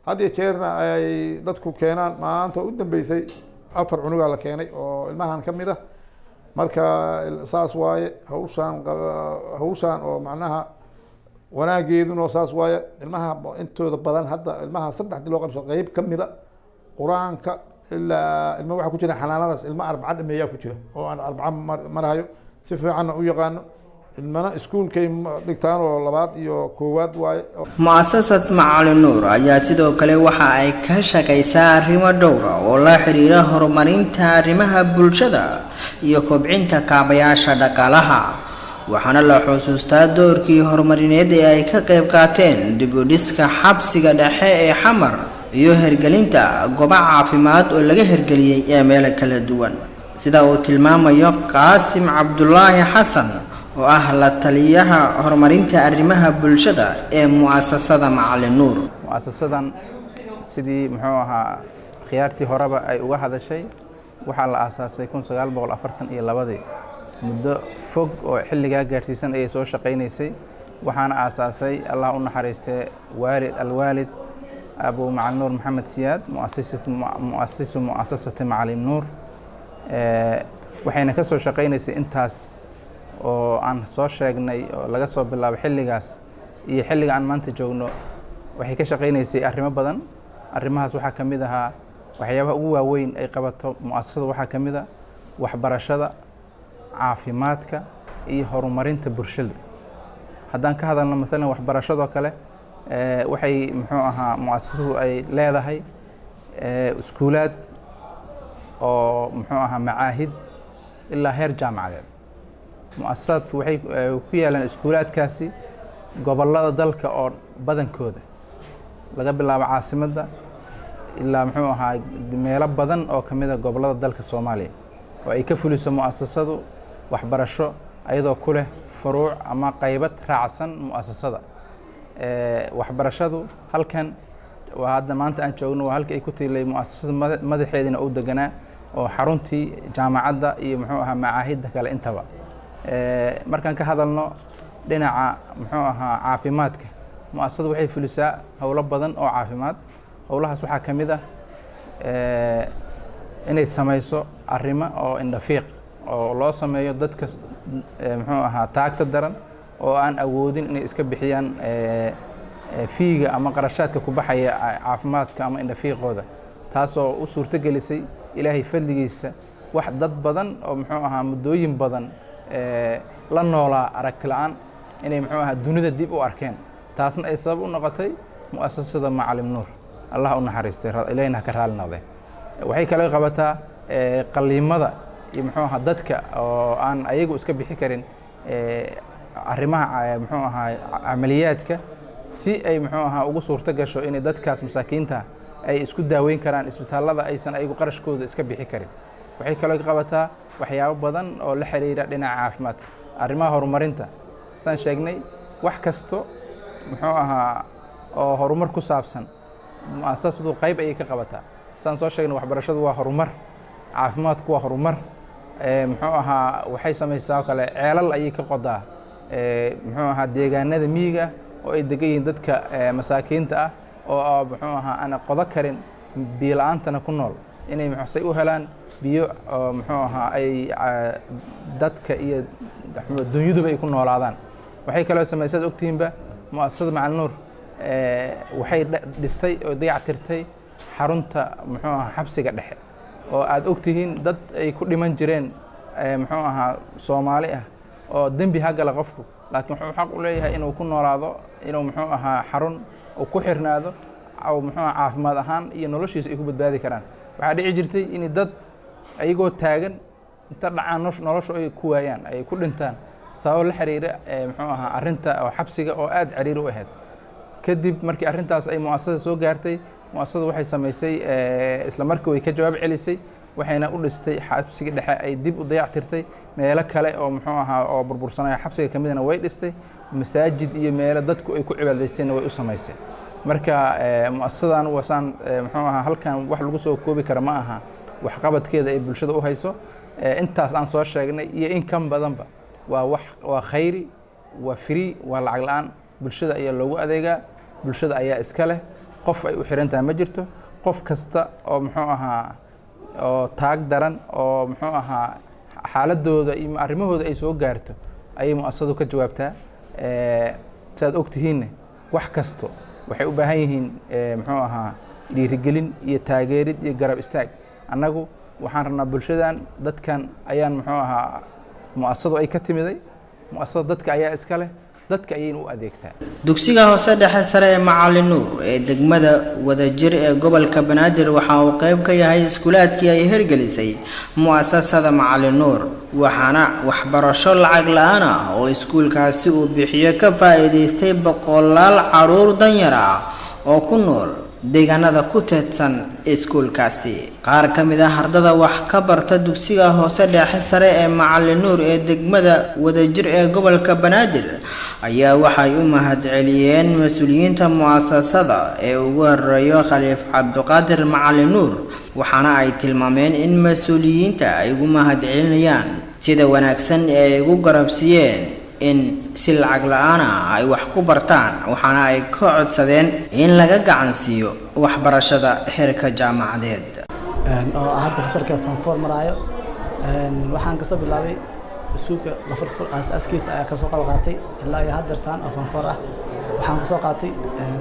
had iyo jeerna ay dadku keenaan. maanta u dambeysay 4 cunuga la keenay oo ilmahan ka mid ah. marka saas waaye hawshaan oo macnaha wanaageeduna saas waaye. ilmaha intooda badan hadda ilmaha 3 loo qabso qayb ka mid ah quraanka ilaa ilmo waxa ku jira xanaanadaas ilmo 4 dhameeyaa ku jira oo aan 4 marayo si fiican u yaqaano. ilmana iskuulkay dhigtaan oo 2 iyo 1 waaye. mu'asasad Macallin Nuur ayaa sidoo kale waxa ay ka shaqaysaa arrimo dhowr ah oo la xiriira horumarinta arrimaha bulshada iyo kobcinta kaabayaasha dhaqaalaha. waxaana la xusuustaa doorkii horumarineed ee ay ka qayb qaateen dib u dhiska xabsiga dhexe ee Xamar iyo hirgelinta goobo caafimaad oo laga hirgeliyay ee meelo kala duwan, sida uu tilmaamayo Qaasim Cabdullaahi Xasan oo ah la taliyaha horumarinta arrimaha bulshada ee mu'asasada Macallin Nuur. mu'asasadan sidii muxuu ahaa khiyaartii horeba ay uga hadashay, waxaa la aasaasay 1942 muddo fog oo xilligaa gaarsiisan ayay soo shaqaynaysay. waxaana aasaasay allah u naxariistay alwaalid Abu Macallin Nuur Maxamed Siyaad, mu'asisu mu'asasati Macallin Nuur. waxayna ka soo shaqaynaysay intaas oo aan soo sheegnay oo laga soo bilaabo xilligaas iyo xilliga aan maanta joogno. waxay ka shaqaynaysay arrimo badan. arrimahaas waxaa ka mid ahaa waxyaabaha ugu waaweyn ay qabato mu'asasada waxaa ka mid ah waxbarashada, caafimaadka iyo horumarinta bulshada. haddaan ka hadalno maalan waxbarashadoo kale, waxay muxuu ahaa mu'asasadu ay leedahay iskuulaad oo muxuu ahaa macaahid ilaa heer jaamacadeed. mu'asasadku waxay ku yaalaan iskuulaadkaasi gobollada dalka oo badankooda, laga bilaabo caasimadda ilaa muxuu ahaa meelo badan oo ka mid ah gobollada dalka Soomaaliya, oo ay ka fuliso mu'asasadu waxbarasho ayadoo ku leh furuuc ama qaybad raacsan mu'asasada. waxbarashadu halkan waa hadda maanta aan joogno waa halkii ay ku tiilay mu'asasada madaxeedina uu deganaa oo xaruntii jaamacadda iyo muxuu ahaa macaahidda kale intaba. markaan ka hadalno dhinaca muxuu ahaa caafimaadka, mu'asasadu waxay fulisaa howlo badan oo caafimaad. howlahaas waxaa ka mid ah inay samayso arrimo oo indhafiiq oo loo sameeyo dadka muxuu ahaa taagta daran oo aan awoodin inay iska bixiyaan fiiga ama qarashaadka ku baxaya caafimaadka ama indhafiiqooda, taasoo u suurto gelisay ilaahay fadligiisa wax dad badan oo muxuu ahaa muddooyin badan la noolaa aragti la'aan inay muxuu ahaa dunida dib u arkeen. taasna ay sabab u noqotay mu'asasada Macalim Nuur, allah u naxariistay, ilaahayna ka raali noqday. waxay kale qabataa qaliimada iyo muxuu ahaa dadka oo aan ayagu iska bixi karin arrimaha muxuu ahaa amaliyaadka, si ay muxuu ahaa ugu suurto gasho inay dadkaas masaakiinta ay isku daaweyn karaan isbitaallada aysan ayagu qarashkooda iska bixi karin. waxay kale qabataa waxyaabo badan oo la xiriira dhinaca caafimaadka, arrimaha horumarinta. saan sheegnay wax kasto muxuu ahaa oo horumar ku saabsan mu'asasadu qayb ayay ka qabataa. saan soo sheegnay waxbarashadu waa horumar, caafimaadku waa horumar. muxuu ahaa waxay samaysaa oo kale ceelal ayay ka qodaa muxuu ahaa deegaanada miyiga oo ay degan yihiin dadka masaakiinta ah oo muxuu ahaa aan qodo karin, biyo la'aantana ku nool, inay say u helaan biyo oo muxuu ahaa ay dadka iyo dunyaduba ay ku noolaadaan. waxay kaloo samaysaad ogtihiinba mu'asasada Macalim Nuur waxay dhistay oo dayactirtay xarunta muxuu ahaa xabsiga dhexe oo aad ogtihiin dad ay ku dhiman jireen muxuu ahaa Soomaali ah oo dembi ha gala qofku, laakiin wuxuu xaq u leeyahay inuu ku noolaado, inuu muxuu ahaa xarun uu ku xirnaado oo muxuu ahaa caafimaad ahaan iyo noloshiisa ay ku badbaadi karaan. waxaa dhici jirtay in dad ayagoo taagan inta dhacaan nolosha ay ku waayaan, ay ku dhintaan sabab la xiriira muxuu ahaa arrinta oo xabsiga oo aad ciriiri u ahayd. kadib markii arrintaas ay mu'asasada soo gaartay, mu'asasadu waxay samaysay isla markii way ka jawaab celisay, waxayna u dhistay xabsiga dhexe, ay dib u dayactirtay meelo kale oo muxuu ahaa oo burbursanaya xabsiga ka midna way dhistay, masaajid iyo meelo dadku ay ku cibaadaysteenna way u samaysay. marka mu'asasadan wasaan muxuu ahaa halkan wax lagu soo koobi kara ma aha waxqabadkeeda ay bulshada u hayso. intaas aan soo sheegnay iyo in kan badanba waa khayri, waa free, waa lacag la'aan. bulshada ayaa loogu adeegaa, bulshada ayaa iska leh, qof ay u xiran tahay ma jirto. qof kasta oo muxuu ahaa oo taag daran oo muxuu ahaa xaaladooda iyo arrimahooda ay soo gaarto ayay mu'asasadu ka jawaabtaa. saad ogtihiinna wax kasto waxay u baahan yihiin muxuu ahaa dhiirigelin iyo taageerid iyo garab istaag. annagu waxaan rabnaa bulshadan dadkan ayaan muxuu ahaa mu'asasadu ay ka timiday, mu'asasada dadka ayaa iska leh, dadka ayayna u adeegtaa. dugsiga hoose dhexe sare ee Macalim Nuur ee degmada Wadajir ee gobolka Banaadir waxa uu qayb ka yahay iskuulaadkii ay hirgelisay mu'asasada Macalim Nuur, waxaana waxbarasho lacag la'aan ah oo iskuulkaasi uu bixiyo ka faa'iideystay boqolaal caruur danyar ah oo ku nool deegaanada ku teedsan iskuulkaasi. qaar ka mid ah ardada wax ka barta dugsiga hoose dhexe sare ee Macalim Nuur ee degmada Wadajir ee gobolka Banaadir ayaa waxay u mahadceliyeen mas'uuliyiinta mu'asasada ee ugu horeeyo Khaliif Cabduqaadir Macalim Nuur, waxaana ay tilmaameen in mas'uuliyiinta ay ugu mahadcelinayaan sida wanaagsan ee ay ugu garabsiiyeen in si lacag la'aan ah ay wax ku bartaan, waxaana ay ka codsadeen in laga gacan siiyo waxbarashada heerka jaamacadeed. oo hadda fasalka form maraayo waxaan ka soo bilaabay iskuulka Lafarfur aasaaskiisa ayaa ka soo qaatay ilaa ay haddartaan oo form ah. waxaan ku soo qaatay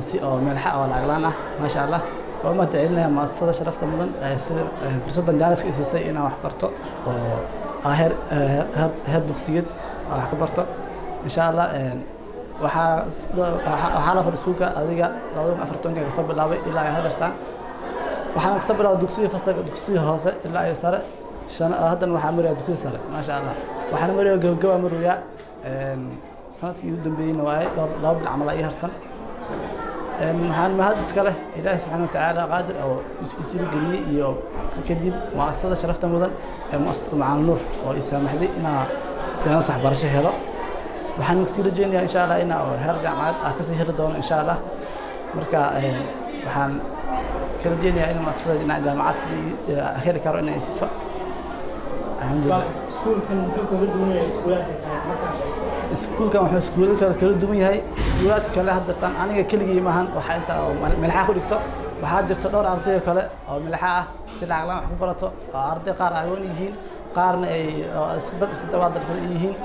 si oo meelxa oo lacag la'aan ah, maasha Allah. oo ma tacilnaa mu'asasada sharafta mudan sida fursadan jaaniska isisay inaan wax barto oo heer dugsiyeed wax ka barto insha Allah. waxaa la fadhiisuka adiga 2014 ka soo bilaabay ilaa ay haddartaan. waxaan ka soo bilaabay dugsiga fasalka dugsiga hoose ilaa ay sare haddana waxaan mariyaa dugsiga sare, maasha Allah. waxaan mariyaa gabagaba mariyaa sanadkii ugu dambeeyayna waa 2 bil camal ay harsan. waxaan mahad iska leh Ilaahay subxaanahu wa ta'aala qaadir oo isfiisiru geliyay iyo kadib mu'asasada sharafta mudan ee mu'asasada Macalim Nuur oo i saamaxday inaan waxbarasho helo. waxaan sii rajeynayaa insha Allah inaan heer jaamacad ka sii heli doono insha Allah. marka waxaan kala jeenayaa in maasada dhinaca jaamacad heli karo inay siiso alxamdulillah. iskuulkan muxuu kala duwan yahay iskuulaadka kale markaa iskuulkan wuxuu iskuulada kala duwan yahay iskuulaad kale haddartaan aniga keligii maahan waxaa inta milxa ku dhigto waxaa jirta dhowr arday kale oo milxa ah si lacag la'aan wax ku barato oo arday qaar agoon yihiin qaarna ay dad iska dawaadarsan yihiin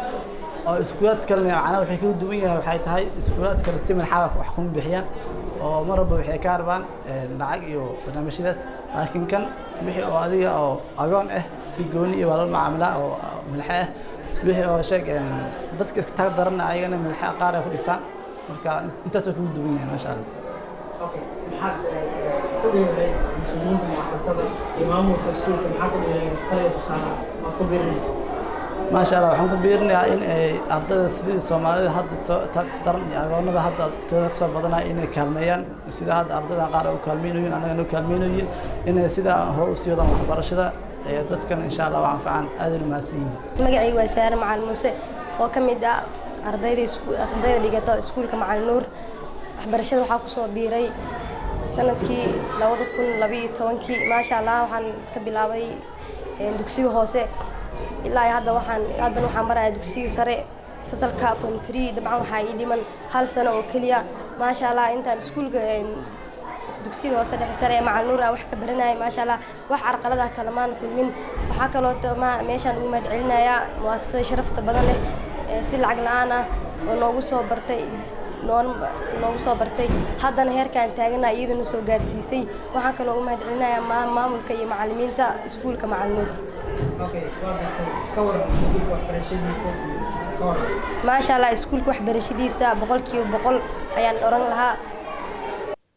oo iskuulaad kalena macnaha waxay kala duwan yahay waxay tahay iskuulaad kale si milxa wax kuma bixiyaan oo mar walba waxay ka harbaan lacag iyo barnaamijyadaas laakiin kan wixii oo adiga oo agoon ah si gooni iyo walaal macaamila oo milxa ah wixii oo sheeg dadka iska taag daran ayagana milxa qaar ay ku dhigtaan marka intaas oo ku duwan yahay masha Allah. okay maxaad ku dhiiray mas'uuliyiinta muassasada iyo maamulka iskuulka maxaa ku dhiiray kale tusaale ma ku biirinayso masha Allah waxaan ku biirinayaa in ay ardayda sidii Soomaalida hadda taag daran iyo agoonada hadda tada soo badanaa inay kaalmeeyaan sida hadda ardayda qaar u kaalmeeyeen anagana u kaalmeeyeen inay sida hor u sii wadaan waxbarashada dadkan insha Allah waan fiican aad u maasiin. magacaygu waa Saare Macalin Muuse oo ka mid ah ardayda dhigata iskuulka Macalin Nuur. waxbarashada waxaa ku soo biiray sanadkii 2012 maasha Allah waxaan ka bilaabay dugsiga hoose ilaa hadda waxaan marayaa dugsiga sare fasalka form 3 dabcan waxaa ii dhiman hal sano oo kaliya maasha Allah intaan iskuulka dugsiga hoose dhexe sare Macalin Nuur wax ka baranayay maasha Allah wax carqalad ah kala maan kulmin waxaa kaloo meeshaan ugu mahadcelinayaa muassasada sharafta badan leh si lacag la'aan ah oo noogu soo bartay haddana heerkaan taagana iyadana soo gaarsiisay waxaan kaloo u mahadcelinayaa maamulka iyo macallimiinta iskuulka Macalin Nuur. okay waa gartay ka waran iskuulka waxbarashadiisa ka waran maasha Allah iskuulka waxbarashadiisa 100% ayaan oran lahaa.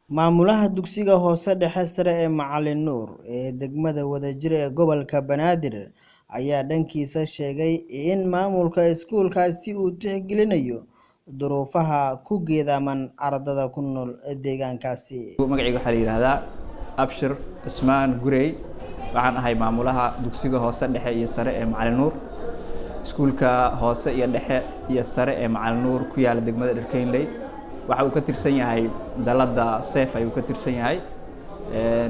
maamulaha dugsiga hoose dhexe sare ee Macalin Nuur ee degmada Wadajir ee gobolka Banaadir ayaa dhankiisa sheegay in maamulka iskuulkaasi uu tixgelinayo duruufaha ku geedaaman ardada ku nool deegaankaasi. magacayga waxaa la yiraahdaa Abshir Ismaan Gurey waxaan ahay maamulaha dugsiga hoose dhexe iyo sare ee Macalin Nuur. iskuulka hoose iyo dhexe iyo sare ee Macalin Nuur ku yaala degmada Dharkeynley waxa uu ka tirsan yahay dalada Seef ayuu ka tirsan yahay.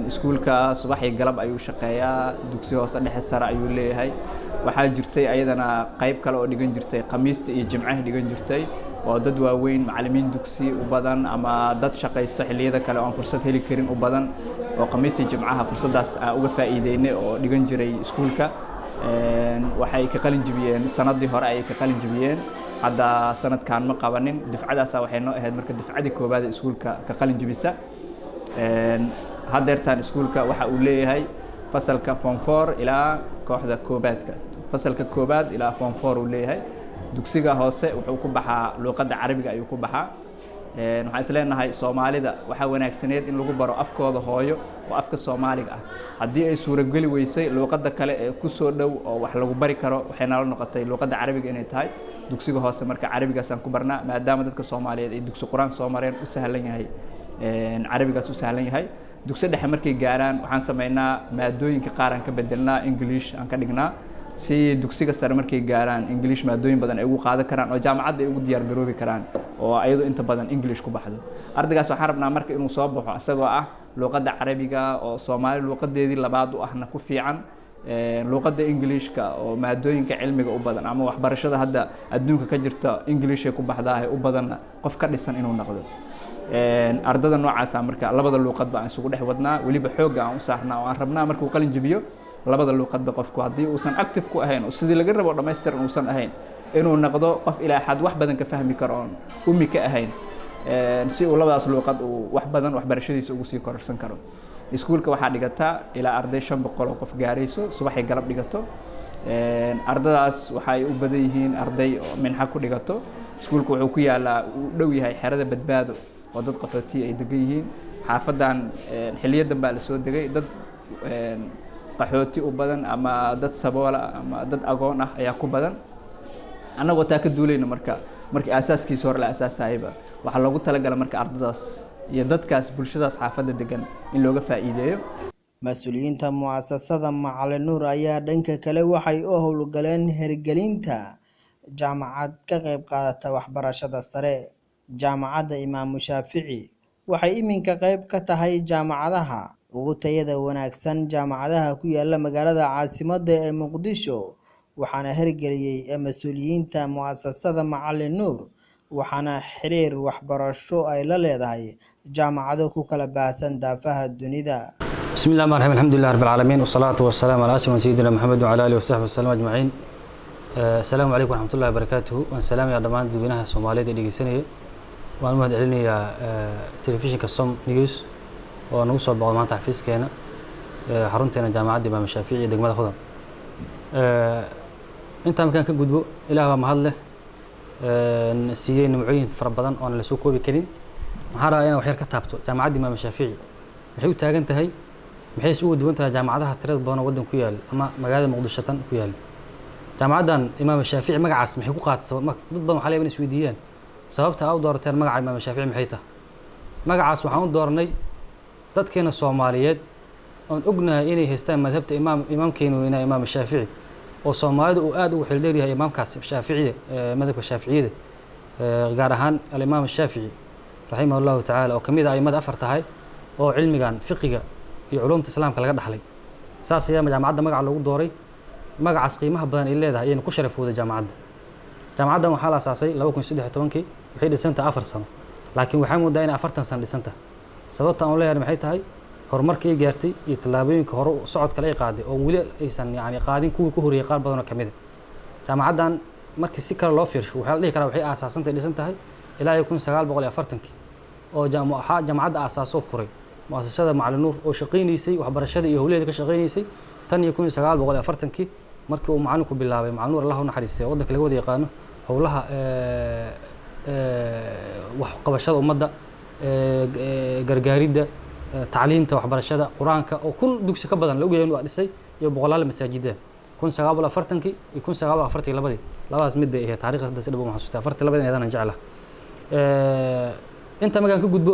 iskuulka subax iyo galab ayuu shaqeeyaa dugsiga hoose dhexe sare ayuu leeyahay. waxaa jirtay ayadana qayb kale oo dhigan jirtay khamiista iyo jimcaha dhigan jirtay oo dad waaweyn macallimiin dugsi u badan ama dad shaqaysto xilliyada kale oo aan fursad heli karin u badan oo khamiista iyo jimcaha fursadaas uga faa'iideynay oo dhigan jiray iskuulka. waxay ka qalin jibiyeen sanadii hore ay ka qalin jibiyeen hadda sanadkan ma qabanin dufcadaas waxay noo ahayd marka dufcadii koobaad ee iskuulka ka qalin jibisa. haddeertaan iskuulka waxa uu leeyahay fasalka form 4 ilaa kooxda koobaadka fasalka koobaad ilaa form 4 uu leeyahay. dugsiga hoose wuxuu ku baxaa luqadda carabiga ayuu ku baxaa. waxaan is leenahay Soomaalida waxa wanaagsaneed in lagu baro afkooda hooyo oo afka Soomaaliga ah haddii ay suurageli weysay luqadda kale ee ku soo dhow oo wax lagu bari karo waxay nala noqotay luqadda carabiga inay tahay. dugsiga hoose marka carabigaas aan ku barnaa maadaama dadka Soomaaliyeed ay dugsi quraan soo mareen u sahlan yahay carabigaas u sahlan yahay. dugsi dhexe markay gaaraan waxaan sameynaa maadooyinka qaar aan ka bedelnaa English aan ka dhignaa si dugsiga sare markay gaaraan English maadooyin badan ay ugu qaadan karaan oo jaamacadda ay ugu diyaar garoobi karaan oo ayadu inta badan English ku baxdo. ardaygaas waxaan rabnaa marka inuu soo baxo asagoo ah luqadda carabiga oo Soomaali luqadeedii labaad u ahna ku fiican luqadda Englishka oo maadooyinka cilmiga u badan ama waxbarashada hadda adduunka ka jirta English ay ku baxdaa u badan qof ka dhisan inuu noqdo. ardada noocaas marka labada luqad baan isugu dhex wadnaa waliba xoog aan u saarnaa oo aan rabnaa markuu qalin jabiyo labada luqadba qofku haddii uusan active ku ahayn oo sidii laga rabo dhammaystiran uusan ahayn inuu noqdo qof ilaa xad wax badan ka fahmi karo oon ummi ka ahayn si uu labadaas luqad uu wax badan waxbarashadiisa ugu sii kororsan karo. iskuulka waxaa dhigataa ilaa arday 500 oo qof gaarayso subaxay galab dhigato. ardadaas waxay u badan yihiin arday oo minxa ku dhigato. iskuulka wuxuu ku yaalaa uu dhow yahay xerada badbaado oo dad qaxooti ay degan yihiin. xaafadan xiliyadan baa la soo degay dad qaxooti u badan ama dad saboola ama dad agoon ah ayaa ku badan. annagoo taa ka duulayna markii asaaskiisa hore la asaasayba waxaa loogu talagalay marka ardadaas iyo dadkaas bulshadaas xaafadda degan in looga faa'iideeyo. mas-uuliyiinta muassasada Macalin Nuur ayaa dhanka kale waxay u howlgaleen hirgelinta jaamacad ka qayb qaadata waxbarashada sare. jaamacadda Imaamu Shaafici waxay iminka qayb ka tahay jaamacadaha ugu tayada wanaagsan jaamacadaha ku yaala magaalada caasimadda ee Muqdisho, waxaana hirgeliyay mas'uuliyiinta mu'asasada Macallin Nuur, waxaana xiriir waxbarasho ay la leedahay jaamacado ku kala baahsan daafaha dunida. بسم الله الرحمن الرحيم الحمد لله رب العالمين والصلاة والسلام على أشرف سيدنا محمد وعلى آله وصحبه وسلم أجمعين. السلام عليكم ورحمة الله وبركاته والسلام يا دمان دوينها الصومالية اللي جسني وأنا مهد عليني تلفزيون كصوم نيوز ونوصل بعض ما تحفيز كنا حرنتنا جامعة الإمام الشافعي دقمة خضم. أنت مكان كجدبو إلى محله سيين معين في رمضان وأنا لسوكو بكريم هذا أنا وحير كتابته جامعة الإمام الشافعي محيو تاجنت هاي maxay isugu duwan tahay jaamacadaha tirada badan oo wadan ku yaal ama magaalada Muqdisho tan ku yaal. jaamacadan Imaam Shaafici magacaas maxay ku qaatay dad badan waxa la is weydiiyeen sababta ay u doorteen magaca Imaam Shaafici maxay tahay. magacaas waxaan u doornay dadkeena Soomaaliyeed oo ognahay inay haystaan madhabta imaamkeenu inay Imaam Shaafici oo Soomaalidu uu aad ugu xildheer yahay imaamkaas Shaafici madhabka Shaaficiyada gaar ahaan al-Imaam Shaafici rahimahullahu ta'ala oo kamid ah aimada afar tahay oo cilmigan fiqiga iyo culumta islaamka laga dhaxlay saas ayaa jaamacadda magac loogu dooray magacaas qiimaha badan ay leedahay ayay ku sharafooday jaamacaddan waxaa la aasaasay 2013 waxay dhisantay 4 sano laakiin waxay moodaa in 40 sano dhisantay sababta aan leeyahay maxay tahay horumarkii ay gaartay iyo tallaabooyinka hore socodka ay qaaday oo wali aysan qaadin kuwii ku horreeyay qaar badan oo kamid ah jaamacaddan markii si kale loo fiirsho waxaa la dhihi karaa waxay aasaasantay dhisantahay ilaa 1940 oo jaamacadda aasaasoo furay mu'asasada Macallin Nuur oo shaqeynaysay waxbarashada iyo howleeda ka shaqeynaysay tan 1940 markii uu macallinku bilaabay Macallin Nuur Allah u naxariistay wadanka laga wada yaqaano howlaha wax qabashada ummadda gargaaridda tacliinta waxbarashada quraanka oo kun dugsi ka badan lagu yeeyo dhisay iyo boqolaal masaajida 1940 iyo 1942 labaas mid bay ahayd taariikhda si dhab u xasuustaa 42 ayadana jeclahay inta magan ka gudbo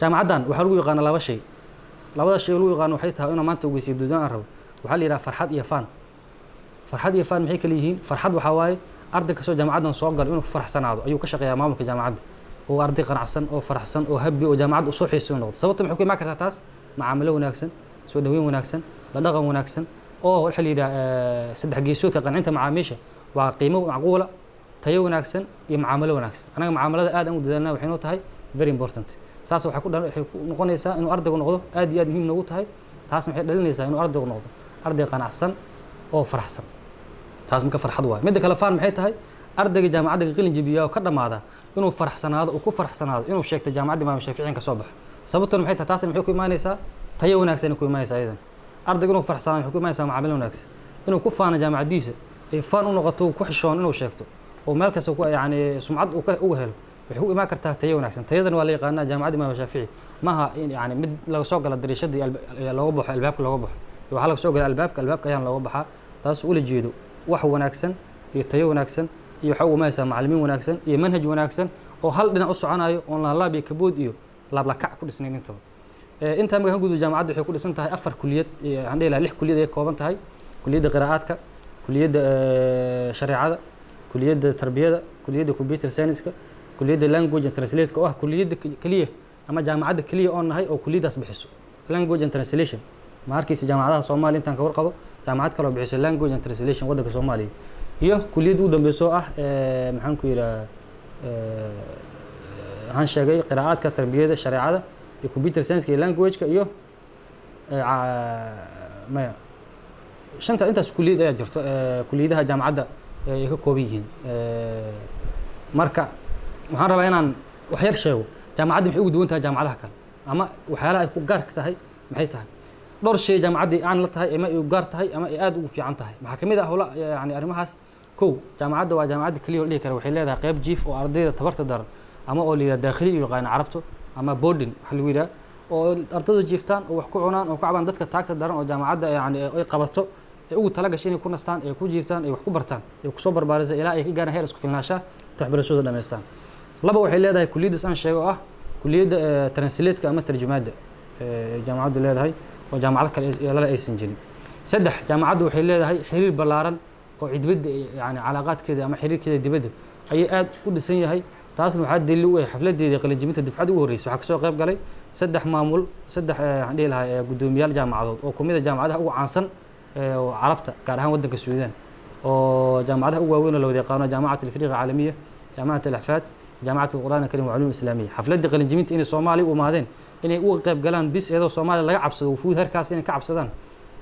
jaamacaddan waxa lagu yaqaan laba shay labada shay lagu yaqaan waxay tahay inuu maanta ugu sii doodaan rabo waxa la yiraahdaa farxad iyo faan maxay kala yihiin farxad waxa waaye arday ka soo jaamacaddan soo gal inuu faraxsanaado ayuu ka shaqeeyaa maamulka jaamacadda oo arday qanacsan oo faraxsan oo habi oo jaamacadda u soo xiiso noqdo sababta maxay ku imaan kartaa taas macaamilo wanaagsan soo dhaweyn wanaagsan la dhaqan wanaagsan oo waxa la yiraahdaa saddex geesoodka qancinta macaamiisha waa qiimo macquula tayo wanaagsan iyo macaamilo wanaagsan anaga macaamilada aad aan u dadaalnaa waxay noo tahay very important saas waxay ku noqonaysaa inuu ardaygu noqdo aad iyo aad muhiim noogu tahay taas maxay dhalinaysaa inuu ardaygu noqdo arday qanacsan oo faraxsan taas marka farxad waay mid kale faan maxay tahay ardayga jaamacadda ka qalin jabiyaa oo ka dhamaada inuu faraxsanaado oo ku faraxsanaado inuu sheegto jaamacadda Imaam Shaafici ka soo baxo sababtan maxay tahay taas maxay ku imaanaysaa tayo wanaagsan ku imaanaysaa idan ardaygu inuu faraxsanaado maxay ku imaanaysaa macaamil wanaagsan inuu ku faano jaamacadiisa ee faan u noqoto ku xishoon inuu sheegto oo meel kasta ku sumcad uga helo wuxuu imaan kartaa tayo wanaagsan tayadan waa la yaqaanaa jaamacadda Imaam Shaafici maaha mid laga soo gala dariishadii looga baxo albaabka looga baxo waxa laga soo gala albaabka ayaan looga baxaa taas ula jeedo wax wanaagsan iyo tayo wanaagsan iyo waxa uu maasaa macallimiin wanaagsan iyo manhaj wanaagsan oo hal dhinac u soconayo oo la laab iyo kabood iyo laab la kac ku dhisnayn inta maga guud jaamacaddu waxay ku dhisan tahay 4 kuliyad aan dheelaa 6 kuliyad ay kooban tahay kuliyadda qiraa'aadka kuliyadda shariicada kuliyadda tarbiyada kuliyadda computer science kuliyadda language and translate oo ah kuliyadda kaliya ama jaamacadda kaliya oo nahay oo kuliyadaas bixiso language and translation markiisa jaamacadaha Soomaaliya intaan ka warqabo jaamacad kale oo bixiso language and translation wadanka Soomaaliya iyo kuliyadda u dambayso ah maxaan ku yiraahdaa waxaan sheegay qiraa'aadka tarbiyada shariicada iyo computer science iyo language-ka iyo maya shanta intaas kuliyad ayaa jirto kuliyadaha jaamacadda ay ka kooban yihiin marka waxaan rabaa inaan wax yar sheego jaamacadda maxay ugu duwan tahay jaamacadaha kale ama waxyaalaha ay ku gaar ka tahay maxay tahay dhowr shay jaamacadda aan la tahay ama ay gaar tahay ama ay aad ugu fiican tahay maxaa kamid ah howla arrimahaas kow jaamacadda waa jaamacadda kaliya oo dhihi kara waxay leedahay qayb jiif oo ardayda tabarta daran ama oo la yiraahdo daakhili iyo yaqaan carabto ama boarding waxa lagu yiraahdo oo ardaydu jiiftaan oo wax ku cunaan oo ku cabaan dadka taagta daran oo jaamacadda ay qabato ay ugu tala gashay inay ku nastaan ay ku jiiftaan ay wax ku bartaan ay ku soo barbaarisay ilaa ay ka gaaraan heer isku filnaanshaha waxbarashada dhameystaan laba waxay leedahay kuliyadda aan sheego ah kuliyadda translate-ka ama tarjumaadda jaamacaddu leedahay oo jaamacad kale la aysan jirin saddex jaamacaddu waxay leedahay xiriir ballaaran oo cidbada calaaqaadkeeda ama xiriirkeeda dibadda ayay aad u dhisan yahay taasna waxaa daliil u ah xafladeedii qalinjibinta dufcadii ugu horreysay waxaa kasoo qayb galay saddex maamul saddex waxaan dhihi lahaa guddoomiyaal jaamacadood oo kumid a jaamacadaha ugu caansan carabta gaar ahaan waddanka suudaan oo jaamacadaha ugu waaweyn oo la wada yaqaano jaamacat alafriqa caalamiya jaamacat alaxfaad jaamacat alqur'aan alkarim waculuum islaamiya xafladii qalinjibinta inay soomaaliya u imaadeen inay uga qayb galaan bis iyadoo soomaaliya laga cabsado wufuud harkaas inay ka cabsadaan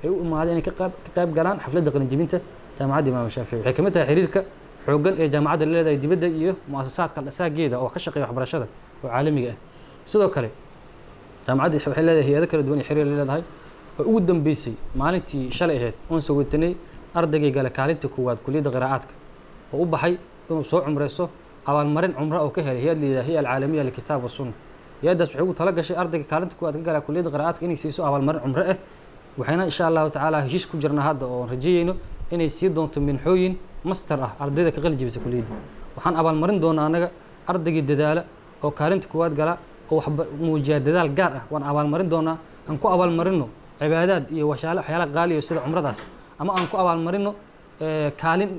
ay u imaadeen inay ka qayb galaan xafladda qalinjibinta jaamacadda imaam shaafici waxay kamid tahay xiriirka xooggan ee jaamacadda la leedahay dibadda iyo muasasaadka asaageeda oo ka shaqeeya waxbarashada oo caalamiga ah sidoo kale jaamacadda waxay leedahay hay-ado kala duwan iyo xiriir la leedahay oo ugu dambeysay maalintii shalay ahayd oon soo watanay ardaygay gale kaalinta koowaad kuliyadda qiraa'aadka oo u baxay inuu soo cumreyso abaalmarin cumro oo ka helay hay-ad layidhaha hiya alcaalamiya likitaab wasunna hay-addaas waxay ugu tala gashay ardayga kaalinta koowaad ka galaa kuliyadda qiraa'aadka inay siiso abaalmarin cumro ah waxayna insha allahu tacaala heshiis ku jirnaa hadda oo rajeeyeyno inay sii doonto minxooyin master ah ardayda ka qalin jibisa kuliyadda waxaan abaalmarin doonaa annaga ardaygii dadaala oo kaalinta koowaad gala oo muujiya dadaal gaar ah waan abaalmarin doonaa aan ku abaalmarino cibaadaad iyo waxyaala qaaliyo sida cumradaas ama aan ku abaalmarino kaalin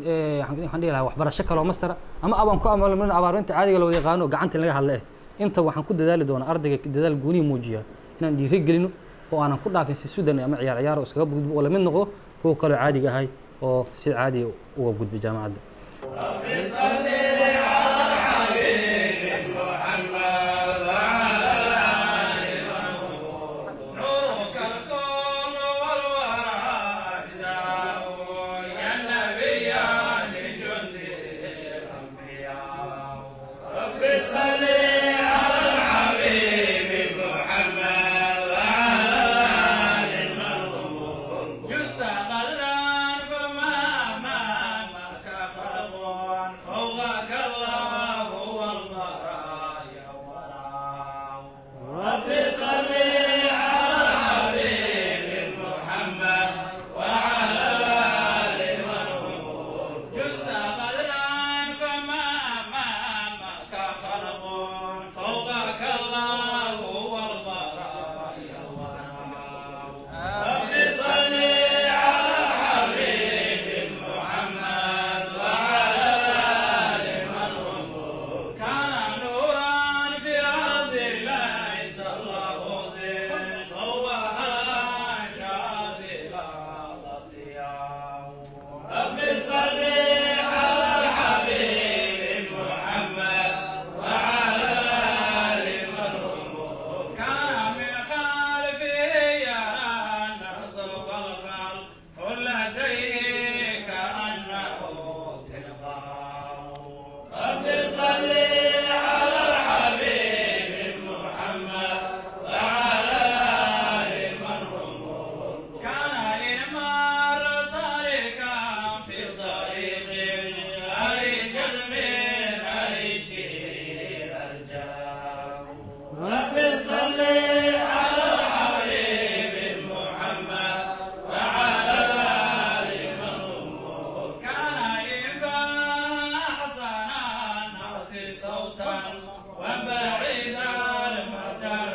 waxaan dhihi lahaa waxbarasho kaloo mastera ama aan ku abaalmarino abaalmarinta caadiga la wada yaqaano gacanta laga hadla inta waxaan ku dadaali doonaa ardayga dadaal gooniya muujiya inaan dhiirigelino oo aanan ku dhaafin si sudan ama ciyaar oo iskaga gudbo oo la mid noqdo kuwa kaloo caadiga ahay oo si caadi uga gudbi jaamacadda